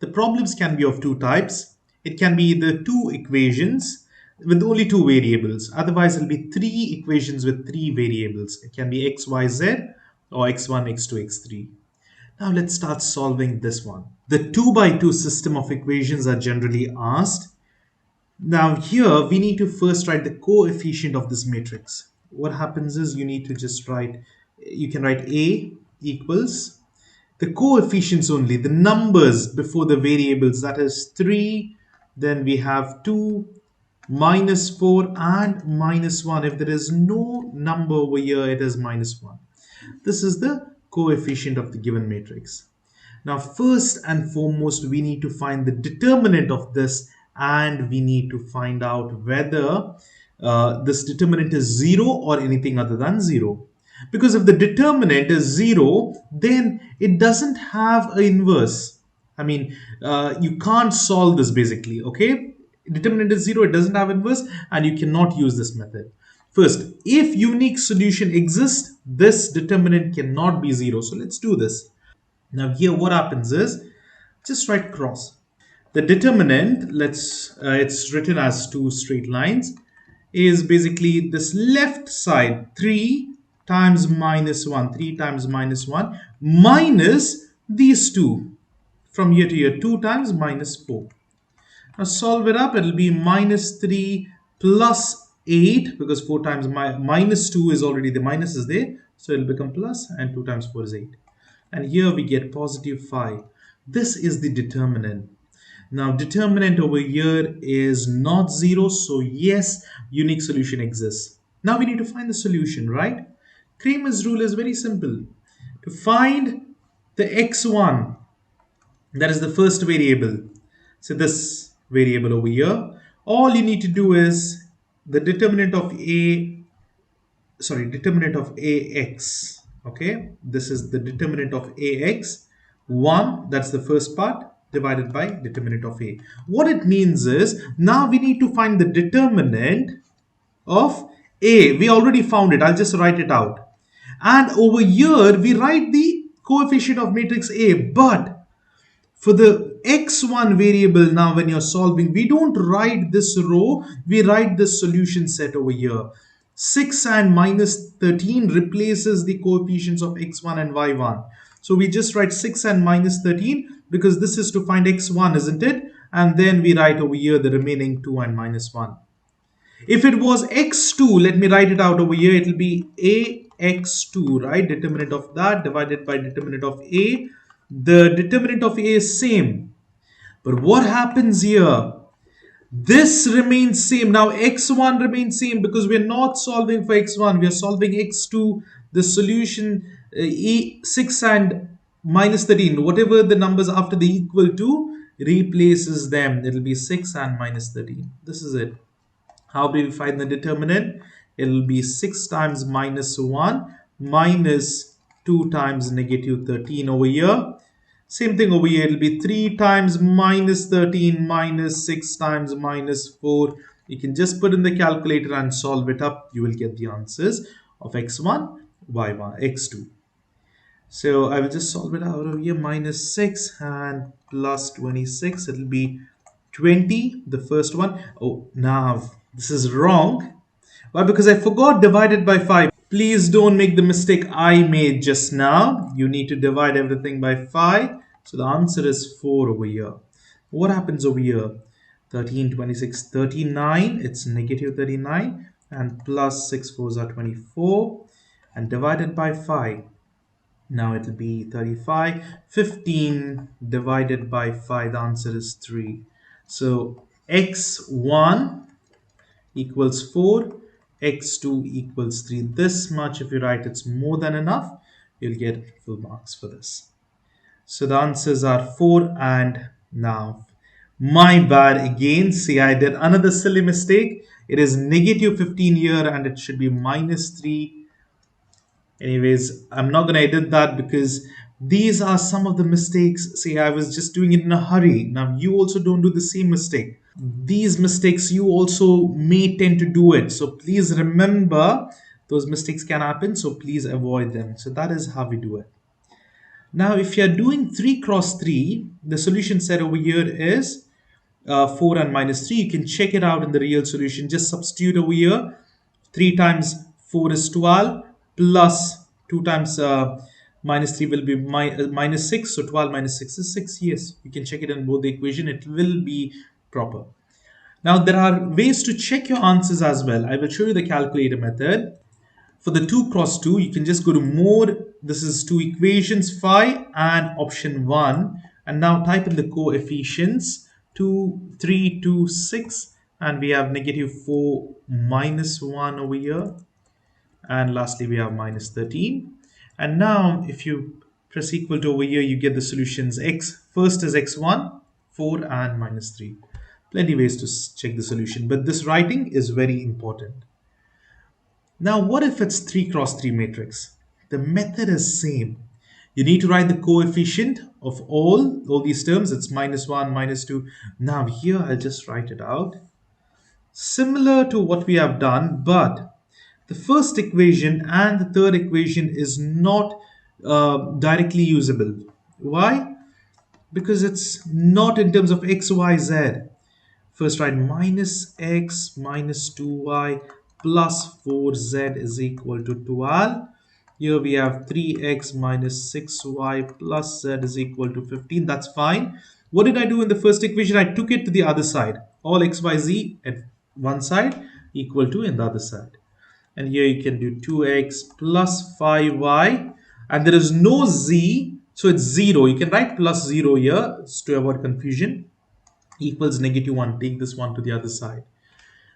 The problems can be of two types. It can be either two equations with only two variables. Otherwise, it will be three equations with three variables. It can be x, y, z or x1, x2, x3. Now let's start solving this one. The 2 by 2 system of equations are generally asked. Now here we need to first write the coefficient of this matrix. What happens is you need to just write, you can write A equals the coefficients only, the numbers before the variables, that is 3, then we have 2, minus 4 and minus 1. If there is no number over here, it is minus 1. This is the coefficient of the given matrix. Now first and foremost we need to find the determinant of this, and we need to find out whether this determinant is 0 or anything other than 0. Because if the determinant is 0, then it doesn't have an inverse. I mean, you can't solve this basically, okay? Determinant is 0, it doesn't have inverse, and you cannot use this method. First, if unique solution exists, this determinant cannot be 0. So let's do this. Now here what happens is, just write cross. The determinant, it's written as two straight lines, is basically this left side 3 times minus 1, 3 times minus 1 minus these two from here to here, 2 times minus 4. Now solve it up, it will be minus 3 plus 8, because 4 times minus 2 is already, the minus is there, so it will become plus, and 2 times 4 is 8. And here we get positive 5. This is the determinant. Now determinant over here is not 0, so yes, unique solution exists. Now we need to find the solution, right? Cramer's rule is very simple. To find the x1, that is the first variable, so this variable over here, all you need to do is the determinant of determinant of ax. Okay, this is the determinant of ax, 1, that's the first part, divided by determinant of a. What it means is now we need to find the determinant of a. We already found it, I'll just write it out. And over here we write the coefficient of matrix A, but for the x1 variable, now when you're solving, we don't write this row, we write the solution set over here. 6 and minus 13 replaces the coefficients of x1 and y1. So we just write 6 and minus 13 because this is to find x1, isn't it? And then we write over here the remaining 2 and minus 1. If it was x2, let me write it out over here, it will be ax2, right? Determinant of that divided by determinant of a. The determinant of a is same. But what happens here? This remains same. Now x1 remains same because we're not solving for x1. We are solving x2. The solution E6 and minus 13. Whatever the numbers after the equal to replaces them. It will be 6 and minus 13. This is it. How do we find the determinant? It will be 6 times minus 1 minus 2 times negative 13 over here. Same thing over here. It will be 3 times minus 13 minus 6 times minus 4. You can just put in the calculator and solve it up. You will get the answers of x1, y1, x2. So I will just solve it out over here. Minus 6 and plus 26. It will be 20, the first one. Oh, now this is wrong. Why? Because I forgot divided by 5. Please don't make the mistake I made just now. You need to divide everything by 5. So the answer is 4 over here. What happens over here? 13, 26, 39. It's negative 39. And plus 6 fours are 24. And divided by 5. Now it will be 35. 15 divided by 5. The answer is 3. So x1 equals 4, x2 equals 3. This much, if you write it's more than enough, you'll get full marks for this. So the answers are 4 and now. My bad again. See, I did another silly mistake. It is negative 15 here and it should be minus 3. Anyways, I'm not going to edit that because these are some of the mistakes. See, I was just doing it in a hurry. Now, you also don't do the same mistake. These mistakes, you also may tend to do it. So please remember, those mistakes can happen. So please avoid them. So that is how we do it. Now, if you're doing 3 cross 3, the solution set over here is 4 and minus 3. You can check it out in the real solution. Just substitute over here. 3 times 4 is 12 plus 2 times minus 3 will be minus 6. So 12 minus 6 is 6. Yes, you can check it in both the equation. It will be proper. Now, there are ways to check your answers as well. I will show you the calculator method. For the 2 cross 2, you can just go to more. This is 2 equations, phi and option 1. And now type in the coefficients 2, 3, 2, 6. And we have negative 4 minus 1 over here. And lastly, we have minus 13. And now if you press equal to over here, you get the solutions x. First is x1, 4 and minus 3. Plenty ways to check the solution, but this writing is very important. Now, what if it's 3 cross 3 matrix? The method is same. You need to write the coefficient of all these terms. It's minus 1, minus 2. Now here, I'll just write it out. Similar to what we have done, but the first equation and the third equation is not directly usable. Why? Because it's not in terms of x, y, z. First write minus x minus 2y plus 4z is equal to 12. Here we have 3x minus 6y plus z is equal to 15. That's fine. What did I do in the first equation? I took it to the other side. All x, y, z at one side equal to in the other side. And here you can do 2x plus 5y. And there is no z, so it's 0. You can write plus 0 here to avoid confusion. equals -1. Take this one to the other side.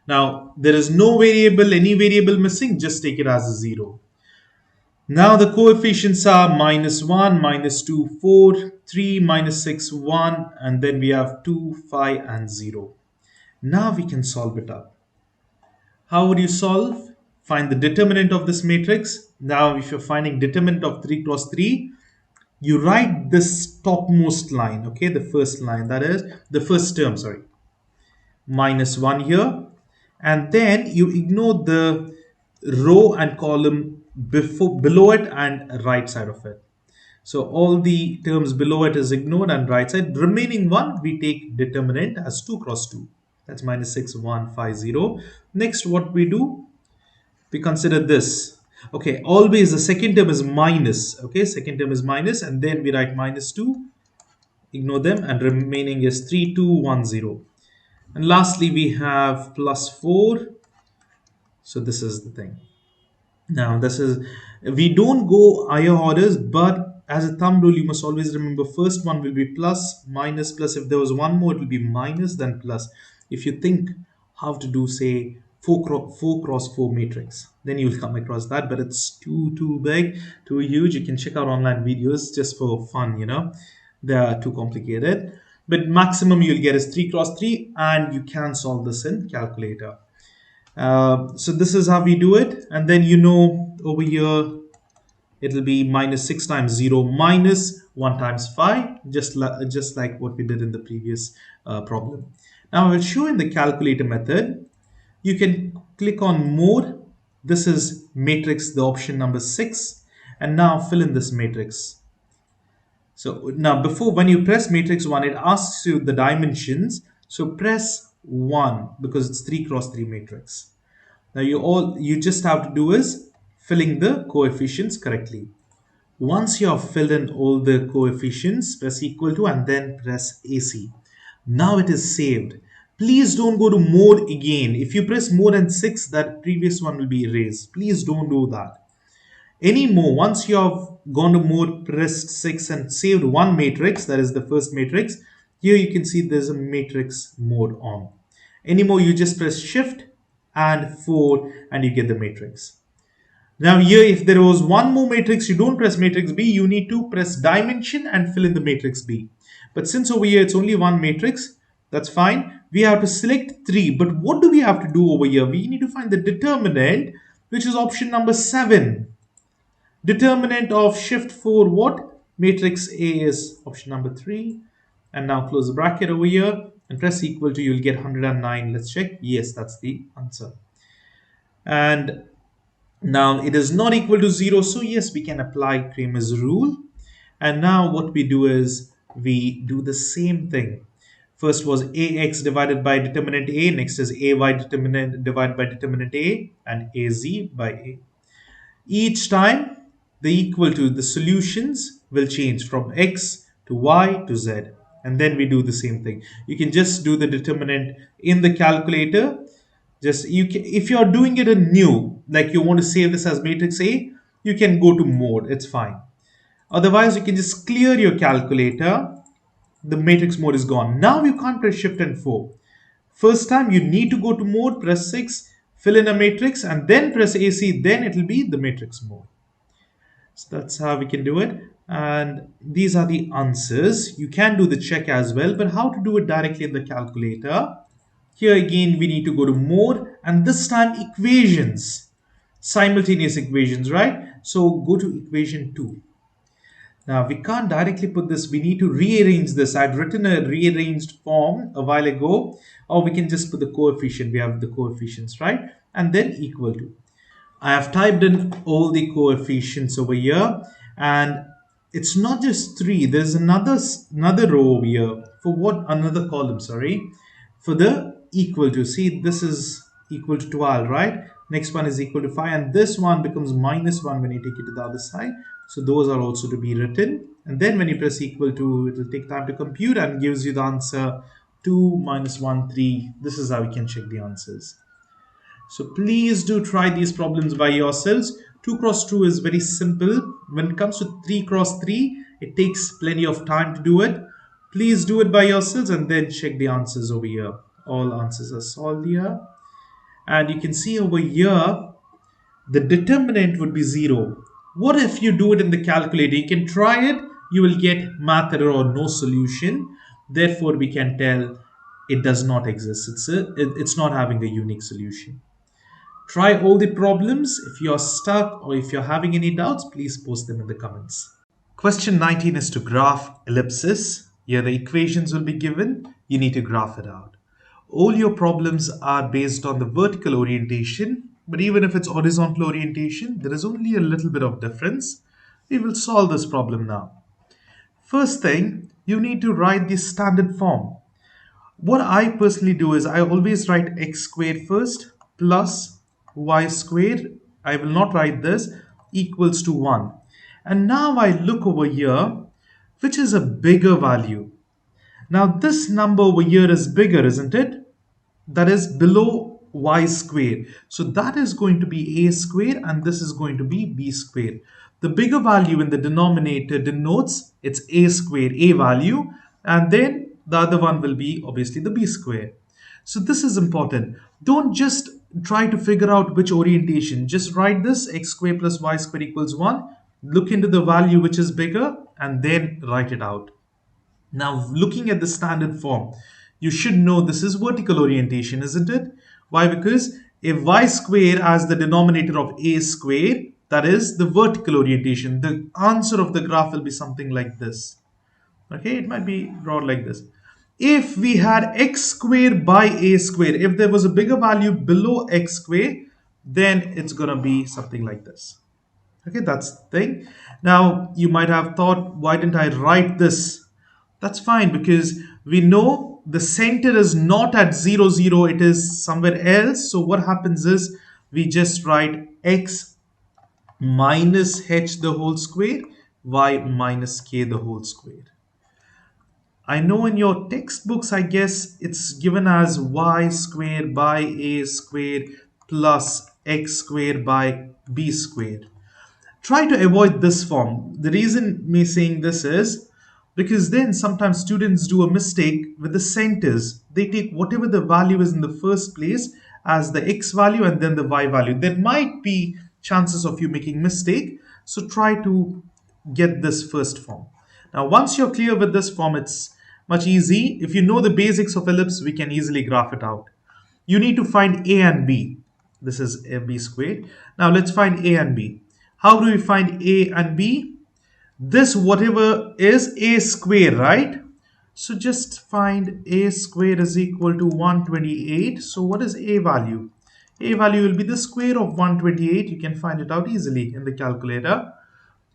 Now, there is no variable, any variable missing, just take it as a 0. Now the coefficients are -1, -2, 4, 3, -6, 1, and then we have 2, 5, and 0. Now we can solve it up. How would you solve? Find the determinant of this matrix. Now, if you're finding determinant of 3 cross 3, you write this topmost line, okay, the first line, that is the first term, sorry, -1 here, and then you ignore the row and column below it and right side of it. So all the terms below it is ignored and right side. Remaining one, we take determinant as 2 cross 2. That's -6, 1, 5, 0. Next, what we do, we consider this. Okay, always the second term is minus. Okay, second term is minus, and then we write -2, ignore them, and remaining is 3, 2, 1, 0. And lastly, we have +4. So this is the thing. Now, this is, we don't go higher orders, but as a thumb rule, you must always remember first one will be plus, minus, plus. If there was one more, it will be minus, then plus. If you think how to do, say, 4 cross 4 matrix, then you will come across that, but it's too big, too huge. You can check out online videos just for fun, they are too complicated. But maximum you'll get is 3 cross 3, and you can solve this in calculator. So this is how we do it, and then over here it'll be -6 times 0 minus 1 times 5, just like what we did in the previous problem. Now I will show in the calculator method. You can click on more. This is matrix, the option number 6, and now fill in this matrix. So now before, when you press matrix 1, it asks you the dimensions. So press 1 because it's 3 cross 3 matrix. Now you just have to do is filling the coefficients correctly. Once you have filled in all the coefficients, press equal to and then press AC. Now it is saved. Please don't go to more again. If you press more than 6, that previous one will be erased. Please don't do that anymore. Once you have gone to mode, pressed 6 and saved one matrix, that is the first matrix, here you can see there's a matrix mode on. Anymore, you just press shift and 4 and you get the matrix. Now here, if there was one more matrix, you don't press matrix B, you need to press dimension and fill in the matrix B. But since over here it's only one matrix, that's fine. We have to select 3, but what do we have to do over here? We need to find the determinant, which is option number 7. Determinant of shift 4 what? Matrix A is option number 3. And now close the bracket over here and press equal to, you'll get 109. Let's check. Yes, that's the answer. And now it is not equal to 0. So yes, we can apply Cramer's rule. And now what we do is we do the same thing. First was AX divided by determinant A. Next is AY determinant divided by determinant A, and AZ by A. Each time the equal to, the solutions will change from X to Y to Z. And then we do the same thing. You can just do the determinant in the calculator. If you're doing it in new, like you want to save this as matrix A, you can go to mode. It's fine. Otherwise, you can just clear your calculator. The matrix mode is gone. Now you can't press shift and 4. First time you need to go to mode, press 6, fill in a matrix, and then press AC. Then it will be the matrix mode. So that's how we can do it. And these are the answers. You can do the check as well, but how to do it directly in the calculator? Here again, we need to go to mode, and this time equations, simultaneous equations, right? So go to equation 2. Now we can't directly put this, we need to rearrange this. I'd written a rearranged form a while ago, or we can just put the coefficient. We have the coefficients, right? And then equal to. I have typed in all the coefficients over here, and it's not just 3. There's another row over here for what, another column, sorry, for the equal to. See, this is equal to 12, right? Next one is equal to 5, and this one becomes -1 when you take it to the other side. So those are also to be written, and then when you press equal to, it will take time to compute and gives you the answer 2 minus 1 3. This is how you can check the answers. So please do try these problems by yourselves. 2 cross 2 is very simple. When it comes to 3 cross 3, it takes plenty of time to do it. Please do it by yourselves and then check the answers over here. All answers are solved here. And you can see over here, the determinant would be 0. What if you do it in the calculator? You can try it, you will get math error or no solution. Therefore, we can tell it does not exist. It's not having a unique solution. Try all the problems. If you're stuck or if you're having any doubts, please post them in the comments. Question 19 is to graph ellipses. Here the equations will be given. You need to graph it out. All your problems are based on the vertical orientation, but even if it's horizontal orientation, there is only a little bit of difference. We will solve this problem now. First thing, you need to write the standard form. What I personally do is I always write x squared first plus y squared. I will not write this equals to 1. And now I look over here, which is a bigger value. Now this number over here is bigger, isn't it? That is below y squared. So that is going to be a squared and this is going to be b squared. The bigger value in the denominator denotes it's a squared, a value, and then the other one will be obviously the b squared. So this is important. Don't just try to figure out which orientation. Just write this x squared plus y squared equals 1. Look into the value which is bigger and then write it out. Now, looking at the standard form, you should know this is vertical orientation, isn't it? Why? Because if y squared as the denominator of a squared, that is the vertical orientation. The answer of the graph will be something like this. Okay, it might be drawn like this. If we had x squared by a squared, if there was a bigger value below x squared, then it's going to be something like this. Okay, that's the thing. Now, you might have thought, why didn't I write this? That's fine because we know the center is not at 0, 0, it is somewhere else. So what happens is we just write x minus h the whole square, y minus k the whole square. I know in your textbooks, I guess it's given as y squared by a squared plus x squared by b squared. Try to avoid this form. The reason me saying this is because then sometimes students do a mistake with the centers. They take whatever the value is in the first place as the x value and then the y value. There might be chances of you making mistake. So try to get this first form. Now, once you're clear with this form, it's much easy. If you know the basics of ellipse, we can easily graph it out. You need to find a and b. This is a b squared. Now let's find a and b. How do we find a and b? This whatever is a square, right? So just find a square is equal to 128. So what is a value? A value will be the square of 128. You can find it out easily in the calculator.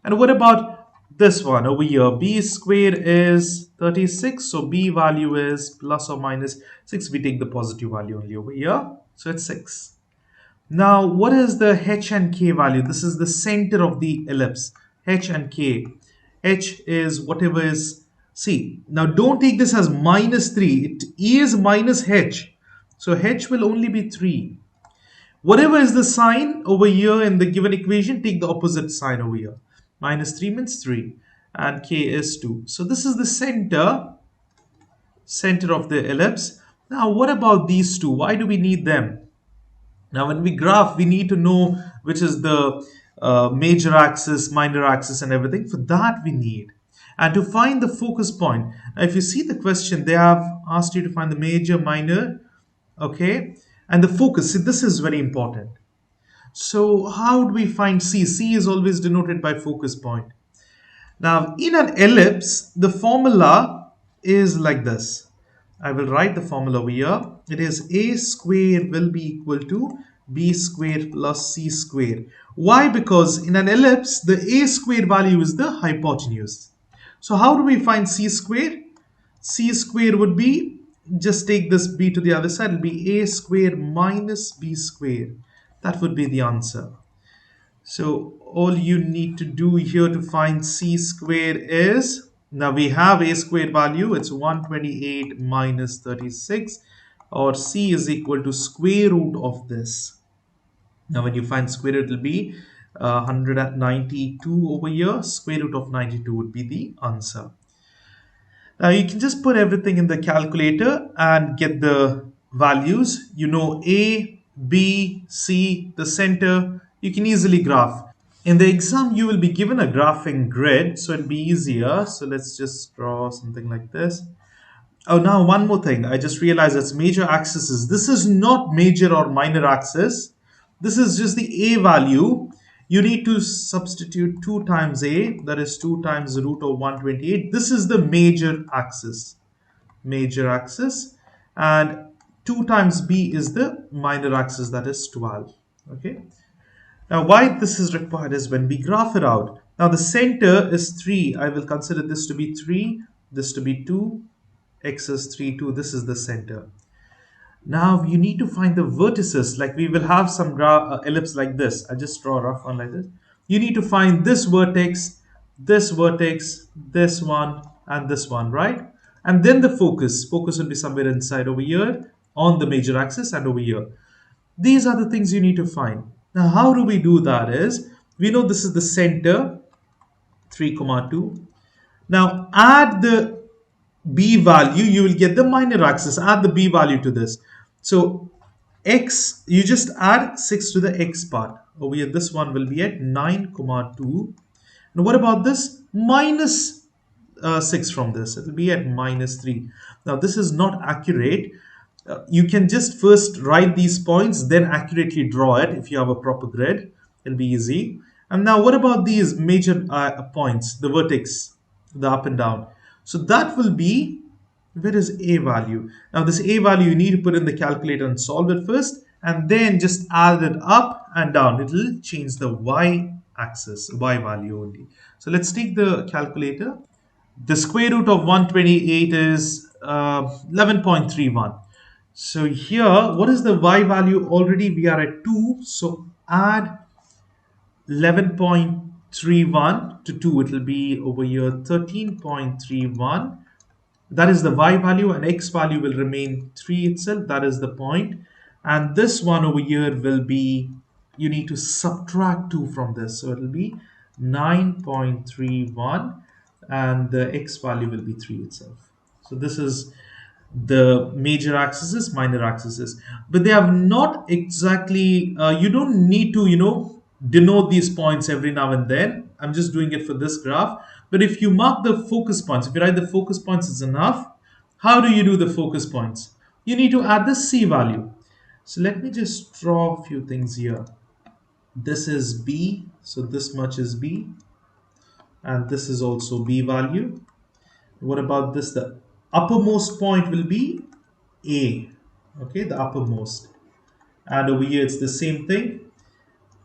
And what about this one over here? B square is 36. So b value is plus or minus 6. We take the positive value only over here. So it's 6. Now, what is the h and k value? This is the center of the ellipse, h and k. H is whatever is, see, now don't take this as minus 3. It is minus h. So h will only be 3. Whatever is the sign over here in the given equation, take the opposite sign over here. Minus 3 means 3 and k is 2. So this is the center of the ellipse. Now, what about these two? Why do we need them? Now, when we graph, we need to know which is the major axis, minor axis, and everything. For that, we need. And to find the focus point, now if you see the question, they have asked you to find the major, minor, okay, and the focus. See, this is very important. So how do we find C? C is always denoted by focus point. Now, in an ellipse, the formula is like this. I will write the formula over here. It is a squared will be equal to b squared plus c squared. Why? Because in an ellipse, the a squared value is the hypotenuse. So how do we find c squared? C squared would be, just take this b to the other side, it will be a squared minus b squared. That would be the answer. So all you need to do here to find c squared is, now we have a squared value, it's 128 minus 36, or c is equal to square root of this. Now when you find square root, it will be 192 over here. Square root of 92 would be the answer. Now you can just put everything in the calculator and get the values. You know A, B, C, the center. You can easily graph. In the exam, you will be given a graphing grid, so it'll be easier. So let's just draw something like this. Oh, now one more thing. I just realized that's major axes. This is not major or minor axis. This is just the A value. You need to substitute 2 times A, that is 2 times the root of 128. This is the major axis, and 2 times B is the minor axis, that is 12. Okay. Now, why this is required is when we graph it out. Now, the center is 3. I will consider this to be 3, this to be 2, x is 3, 2. This is the center. Now, you need to find the vertices. Like we will have some ellipse like this. I just draw a rough one like this. You need to find this vertex, this vertex, this one, and this one, right? And then the focus. Focus will be somewhere inside over here on the major axis and over here. These are the things you need to find. Now, how do we do that is, we know this is the center, 3, 2. Now, add the B value, you will get the minor axis. Add the B value to this. So, x, you just add 6 to the x part. Over here, this one will be at 9, 2. And what about this? Minus 6 from this. It will be at minus 3. Now, this is not accurate. You can just first write these points, then accurately draw it. If you have a proper grid, it'll be easy. And now what about these major points, the vertex, the up and down? So that will be, where is A value? Now this A value you need to put in the calculator and solve it first, and then just add it up and down. It will change the Y axis, Y value only. So let's take the calculator. The square root of 128 is 11.31. So here, what is the Y value? Already we are at 2. So add 11.31 to 2. It will be over here 13.31. That is the Y value, and X value will remain 3 itself. That is the point. And this one over here will be, you need to subtract 2 from this. So it will be 9.31, and the X value will be 3 itself. So this is the major axes, minor axes, but they have not exactly, you don't need to, denote these points every now and then. I'm just doing it for this graph. But if you mark the focus points, if you write the focus points, it's enough. How do you do the focus points? You need to add the C value. So let me just draw a few things here. This is B, so this much is B, and this is also B value. What about this? The uppermost point will be A, okay, the uppermost. And over here it's the same thing.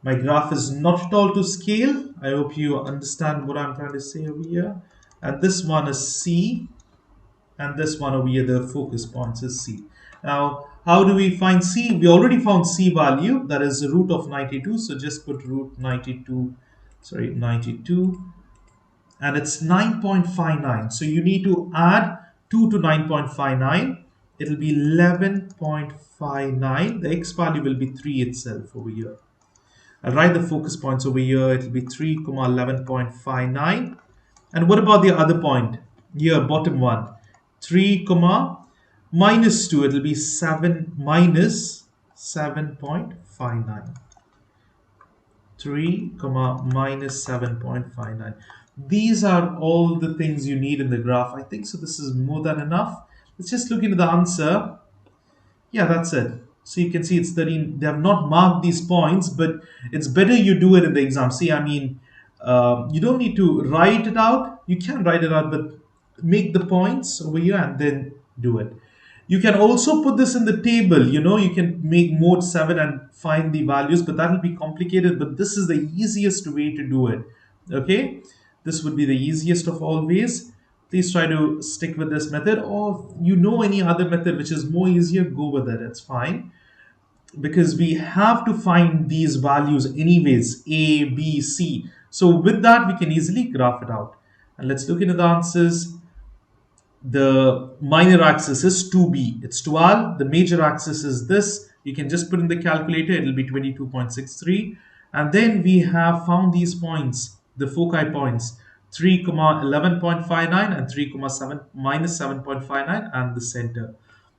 My graph is not at all to scale. I hope you understand what I'm trying to say over here. And this one is C, and this one over here, the focus points is C. Now, how do we find C? We already found C value, that is the root of 92. So just put root 92, 92. And it's 9.59. So you need to add 2 to 9.59. It will be 11.59. The X value will be 3 itself over here. I'll write the focus points over here. It will be 3, 11.59. And what about the other point? Here, bottom one. 3, minus 2. It will be 7 minus 7.59. 3, minus 7.59. These are all the things you need in the graph. I think so this is more than enough. Let's just look into the answer. Yeah, that's it. So you can see it's 13. They have not marked these points, but it's better you do it in the exam. See, I mean, you don't need to write it out. You can write it out, but make the points over here and then do it. You can also put this in the table. You can make mode 7 and find the values, but that will be complicated. But this is the easiest way to do it. Okay, this would be the easiest of all ways. Please try to stick with this method, or any other method which is more easier, go with it. It's fine, because we have to find these values anyways, A, B, C. So with that, we can easily graph it out. And let's look into the answers. The minor axis is 2B. It's 12. The major axis is this. You can just put in the calculator. It will be 22.63. And then we have found these points, the foci points. 3 comma 11.59 and 3 comma 7 minus 7.59 and the center.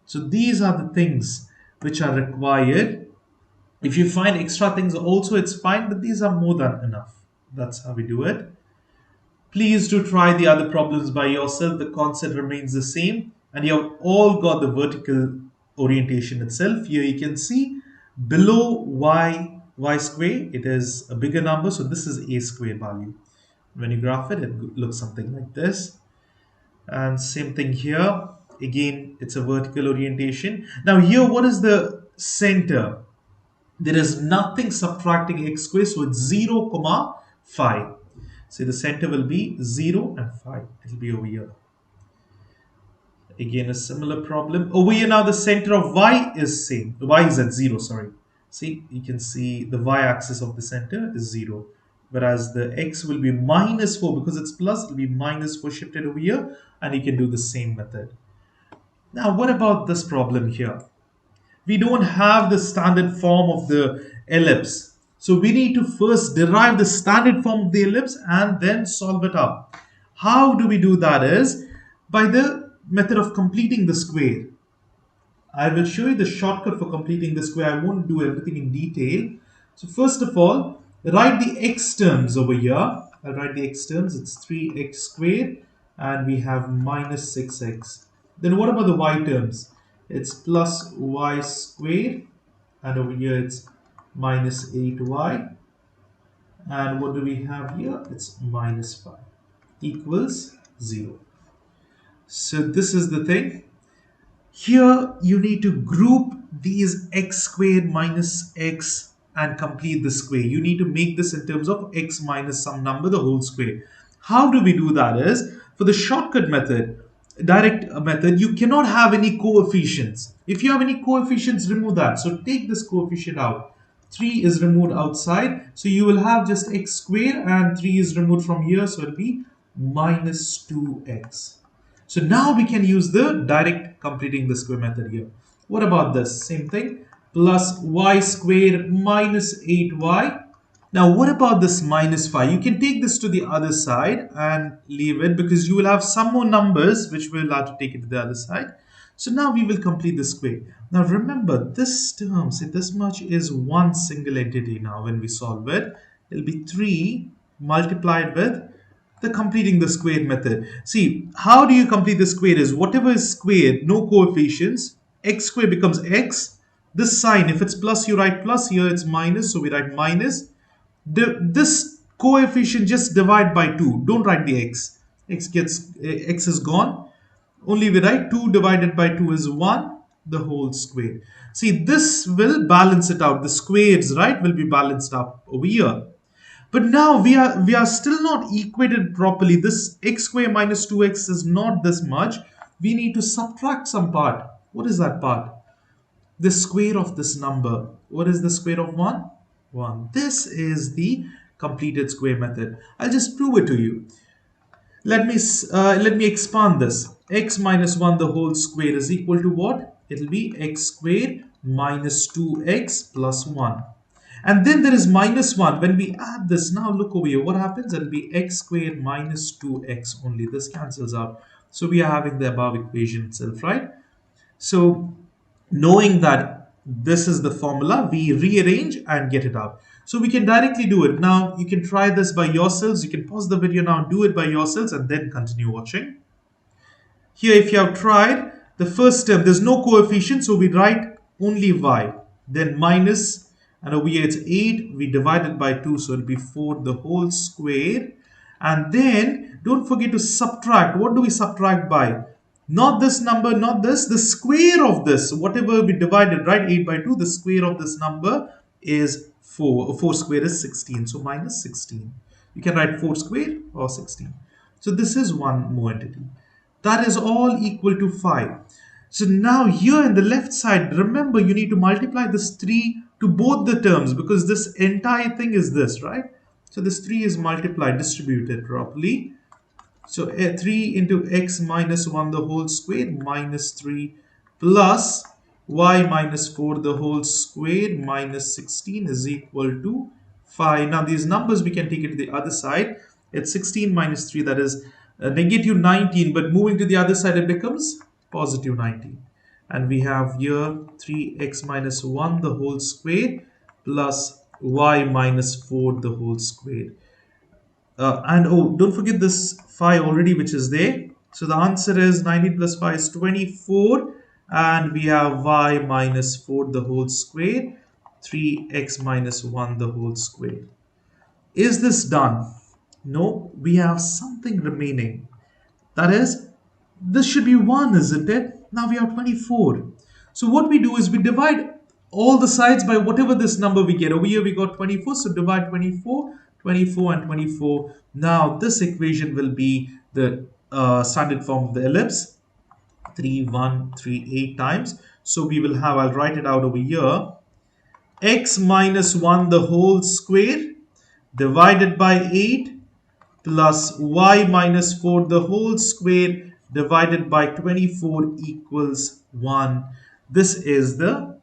So these are the things which are required. If you find extra things also, it's fine, but these are more than enough. That's how we do it. Please do try the other problems by yourself. The concept remains the same, and you have all got the vertical orientation itself. Here you can see below y square, it is a bigger number, so this is a square value. When you graph it, it looks something like this. And same thing here. Again, it's a vertical orientation. Now here, what is the center? There is nothing subtracting x squared, so it's 0 comma 5. So the center will be 0 and 5. It will be over here. Again, a similar problem. Over here now, the center of y is same. Y is at 0, sorry. See, you can see the y-axis of the center is 0. Whereas the x will be minus 4 because it's plus, it will be minus 4 shifted over here. And you can do the same method. Now, what about this problem here? We don't have the standard form of the ellipse. So we need to first derive the standard form of the ellipse and then solve it up. How do we do that is by the method of completing the square. I will show you the shortcut for completing the square. I won't do everything in detail. So first of all, write the x terms over here. I'll write the x terms. It's 3x squared and we have minus 6x. Then what about the y terms? It's plus y squared and over here it's minus 8y. And what do we have here? It's minus 5 equals 0. So this is the thing. Here you need to group these x squared minus x and complete the square. You need to make this in terms of x minus some number, the whole square. How do we do that is, for the shortcut method, direct method, you cannot have any coefficients. If you have any coefficients, remove that. So take this coefficient out. 3 is removed outside. So you will have just x squared and 3 is removed from here. So it will be minus 2x. So now we can use the direct completing the square method here. What about this? Same thing. Plus y squared minus 8y. Now what about this minus 5? You can take this to the other side and leave it because you will have some more numbers which will have to take it to the other side. So now we will complete the square. Now remember this term, say this much is one single entity now when we solve it. It will be 3 multiplied with the completing the square method. See, how do you complete the square is whatever is squared, no coefficients, x squared becomes x. This sign, if it's plus, you write plus, here it's minus, so we write minus. This coefficient just divide by 2. Don't write the x. X is gone. Only we write 2 divided by 2 is 1, the whole square. See, this will balance it out. The squares, right, will be balanced up over here. But now we are still not equated properly. This x square minus 2x is not this much. We need to subtract some part. What is that part? The square of this number. What is the square of 1? 1. This is the completed square method. I'll just prove it to you. Let me expand this. X minus 1 the whole square is equal to what? It will be x squared minus 2x plus 1. And then there is minus 1. When we add this, now look over here. What happens? It will be x squared minus 2x only. This cancels out. So we are having the above equation itself, right? So knowing that this is the formula, we rearrange and get it out. So we can directly do it. Now you can try this by yourselves. You can pause the video now, do it by yourselves and then continue watching. Here if you have tried, the first term, there's no coefficient, so we write only y. Then minus, and over here it's 8, we divide it by 2, so it'll be 4 the whole square. And then don't forget to subtract. What do we subtract by? Not this number, not this, the square of this, whatever we divided, right? 8 by 2, the square of this number is 4. 4 square is 16, so minus 16. You can write 4 square or 16. So this is one more entity. That is all equal to 5. So now here in the left side, remember you need to multiply this 3 to both the terms because this entire thing is this, right? So this 3 is multiplied, distributed properly. So 3 into x minus 1 the whole square minus 3 plus y minus 4 the whole square minus 16 is equal to 5. Now these numbers we can take it to the other side. It's 16 minus 3, that is negative 19, but moving to the other side it becomes positive 19. And we have here 3x minus 1 the whole square plus y minus 4 the whole square. And oh, don't forget this phi already which is there. So the answer is 19 plus 5 is 24, and we have y minus 4 the whole square, 3x minus 1 the whole square. Is this done? No, we have something remaining. That is, this should be 1, isn't it? Now we have 24. So what we do is we divide all the sides by whatever this number we get. Over here we got 24, so divide 24, 24 and 24. Now this equation will be the standard form of the ellipse, 3, 1, 3, 8 times. So we will have, I'll write it out over here, x minus 1 the whole square divided by 8 plus y minus 4 the whole square divided by 24 equals 1. This is the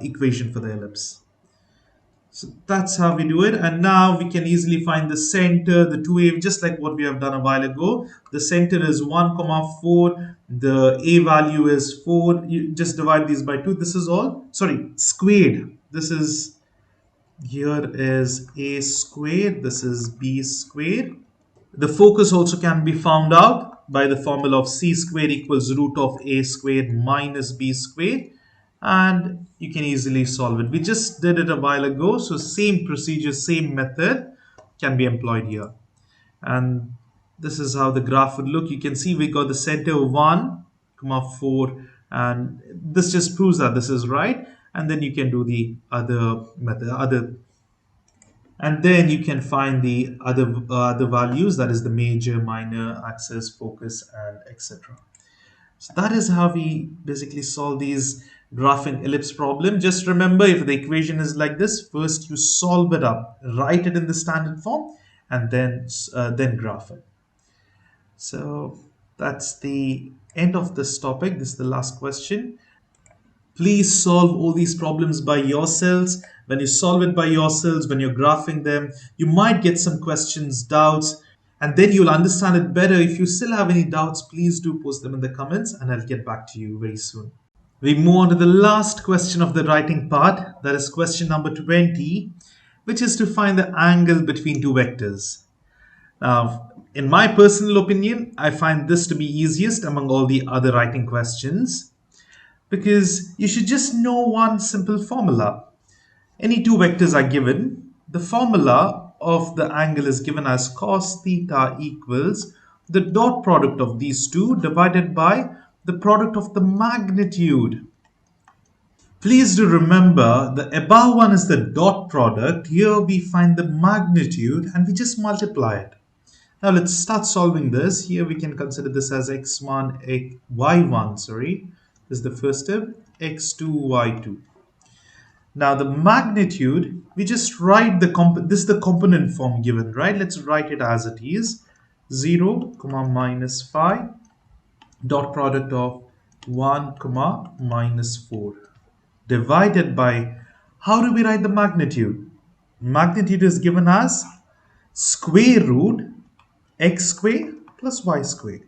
equation for the ellipse. So that's how we do it. And now we can easily find the center, the 2a, just like what we have done a while ago. The center is 1 comma 4. The a value is 4. You just divide these by 2. This is all, sorry, squared. This is, here is a squared. This is b squared. The focus also can be found out by the formula of c squared equals root of a squared minus b squared, and you can easily solve it. We just did it a while ago, so same procedure, same method can be employed here. And this is how the graph would look. You can see we got the center 1 comma 4, and this just proves that this is right. And then you can do the other method, and then you can find the other values, that is the major, minor, axis, focus, and etc. So that is how we basically solve these graphing ellipse problem. Just remember, if the equation is like this, first you solve it up, write it in the standard form, and then graph it. So that's the end of this topic. This is the last question. Please solve all these problems by yourselves. When you solve it by yourselves, when you're graphing them, you might get some questions, doubts, and then you'll understand it better. If you still have any doubts, please do post them in the comments and I'll get back to you very soon. We move on to the last question of the writing part, that is question number 20, which is to find the angle between two vectors. Now, in my personal opinion, I find this to be easiest among all the other writing questions, because you should just know one simple formula. Any two vectors are given. The formula of the angle is given as cos theta equals the dot product of these two divided by the product of the magnitude. Please do remember the above one is the dot product. Here we find the magnitude and we just multiply it. Now let's start solving this. Here we can consider this as x1, y1, sorry. This is the first step, x2, y2. Now the magnitude, we just write this is the component form given, right? Let's write it as it is. 0, minus 5, dot product of 1, minus 4. Divided by, how do we write the magnitude? Magnitude is given as square root x square plus y square.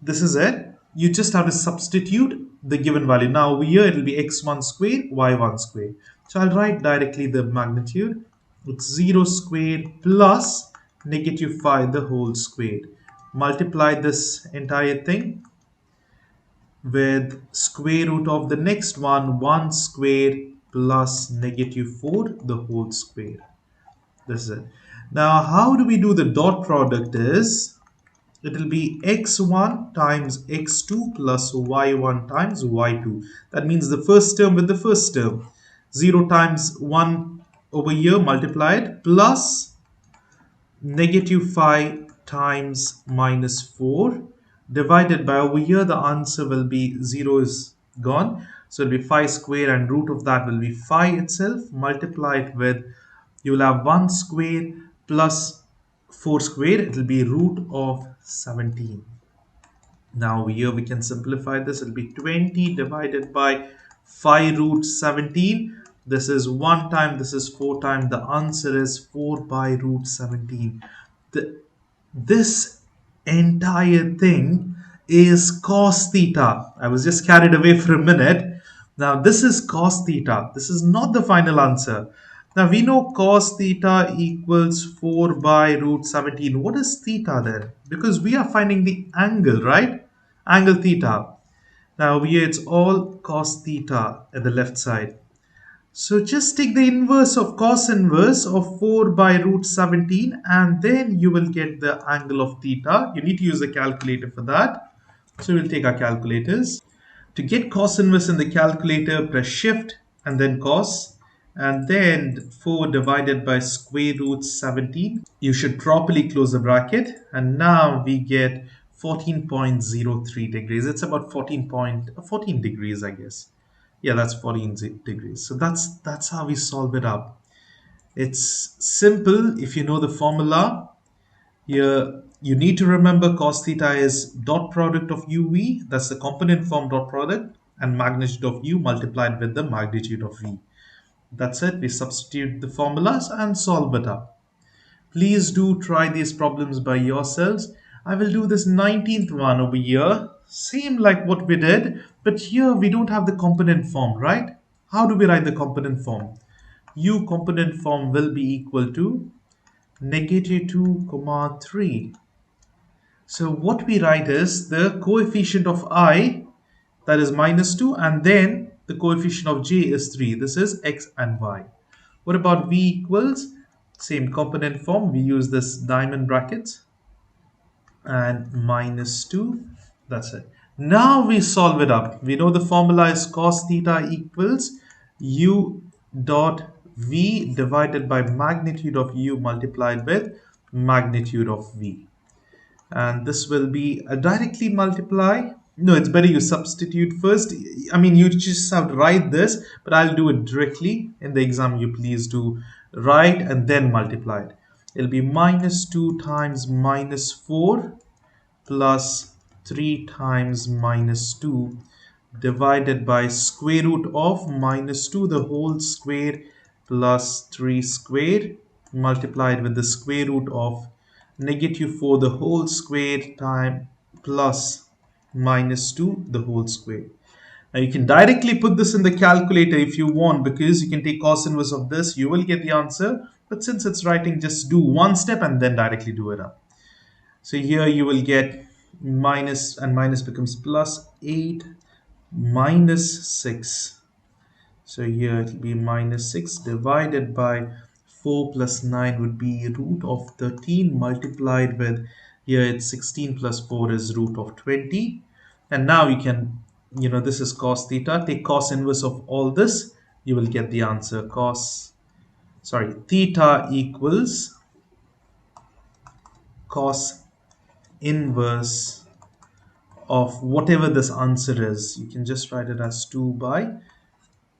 This is it. You just have to substitute the given value. Now over here it will be x1 square, y1 square. So I'll write directly the magnitude. It's 0 squared plus negative 5 the whole squared. Multiply this entire thing with square root of the next one, 1 square plus negative 4 the whole square. This is it. Now how do we do the dot product is, it will be x1 times x2 plus y1 times y2. That means the first term with the first term. 0 times 1 over here multiplied plus negative 5 times minus 4 divided by, over here the answer will be 0 is gone. So it will be 5 square and root of that will be 5 itself. Multiply it with, you will have 1 square plus 4 square, it will be root of 17. Now here we can simplify this. It will be 20 divided by 5 root 17. This is 1 time, this is 4 times. The answer is 4 by root 17. The, this entire thing is cos theta. I was just carried away for a minute. Now, this is cos theta. This is not the final answer. Now, we know cos theta equals 4 by root 17. What is theta then? Because we are finding the angle, right? Angle theta. Now, here it's all cos theta at the left side. So just take the inverse of cos inverse of 4 by root 17 and then you will get the angle of theta. You need to use a calculator for that. So we'll take our calculators. To get cos inverse in the calculator, press shift and then cos and then 4 divided by square root 17. You should properly close the bracket and now we get 14.03 degrees. It's about 14 degrees, I guess. Yeah, that's 14 degrees. So that's how we solve it up. It's simple if you know the formula. Here you need to remember cos theta is dot product of uv, that's the component form dot product, and magnitude of u multiplied with the magnitude of v. That's it. We substitute the formulas and solve it up. Please do try these problems by yourselves. I will do this 19th one over here. Same like what we did, but here we don't have the component form, right? How do we write the component form? U component form will be equal to negative 2 comma 3. So what we write is the coefficient of I, that is minus 2, and then the coefficient of j is 3. This is x and y. What about v equals? Same component form. We use this diamond brackets and minus 2. That's it. Now we solve it up. We know the formula is cos theta equals u dot v divided by magnitude of u multiplied with magnitude of v. And this will be a directly multiply. No, it's better you substitute first. I mean, you just have to write this, but I'll do it directly in the exam. You please do write and then multiply it. It'll be minus 2 times minus 4 plus 3 times minus 2 divided by square root of minus 2 the whole square plus 3 square multiplied with the square root of negative 4 the whole square time plus minus 2 the whole square. Now you can directly put this in the calculator if you want, because you can take cos inverse of this, you will get the answer. But since it's writing, just do one step and then directly do it up. So here you will get minus and minus becomes plus 8 minus 6. So here it will be minus 6 divided by 4 plus 9 would be root of 13 multiplied with, here it's 16 plus 4 is root of 20. And now you can, this is cos theta. Take cos inverse of all this. You will get the answer. Theta equals cos inverse of whatever this answer is. You can just write it as 2 by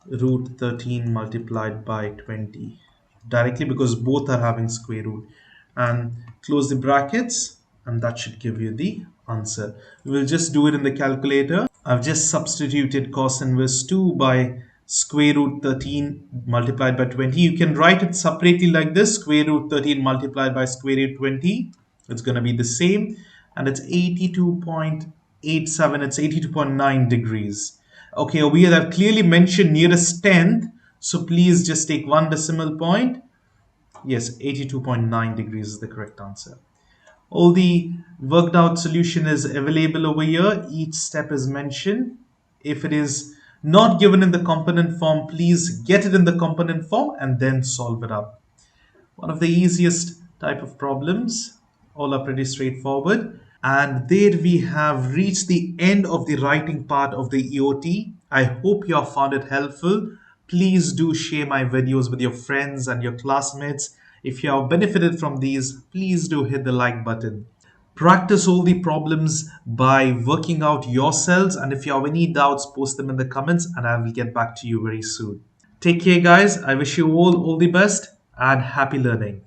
root 13 multiplied by 20 directly, because both are having square root, and close the brackets, and that should give you the answer. We'll just do it in the calculator. I've just substituted cos inverse 2 by square root 13 multiplied by 20. You can write it separately like this, square root 13 multiplied by square root 20. It's going to be the same, and it's 82.87. It's 82.9 degrees. Okay, over here I've clearly mentioned nearest tenth, so please just take one decimal point. Yes, 82.9 degrees is the correct answer. All the worked out solution is available over here. Each step is mentioned. If it is not given in the component form, please get it in the component form and then solve it up. One of the easiest type of problems. All are pretty straightforward. And there we have reached the end of the writing part of the EoT. I hope you have found it helpful. Please do share my videos with your friends and your classmates. If you have benefited from these, please do hit the like button. Practice all the problems by working out yourselves, and if you have any doubts, post them in the comments and I will get back to you very soon. Take care, guys. I wish you all the best and happy learning.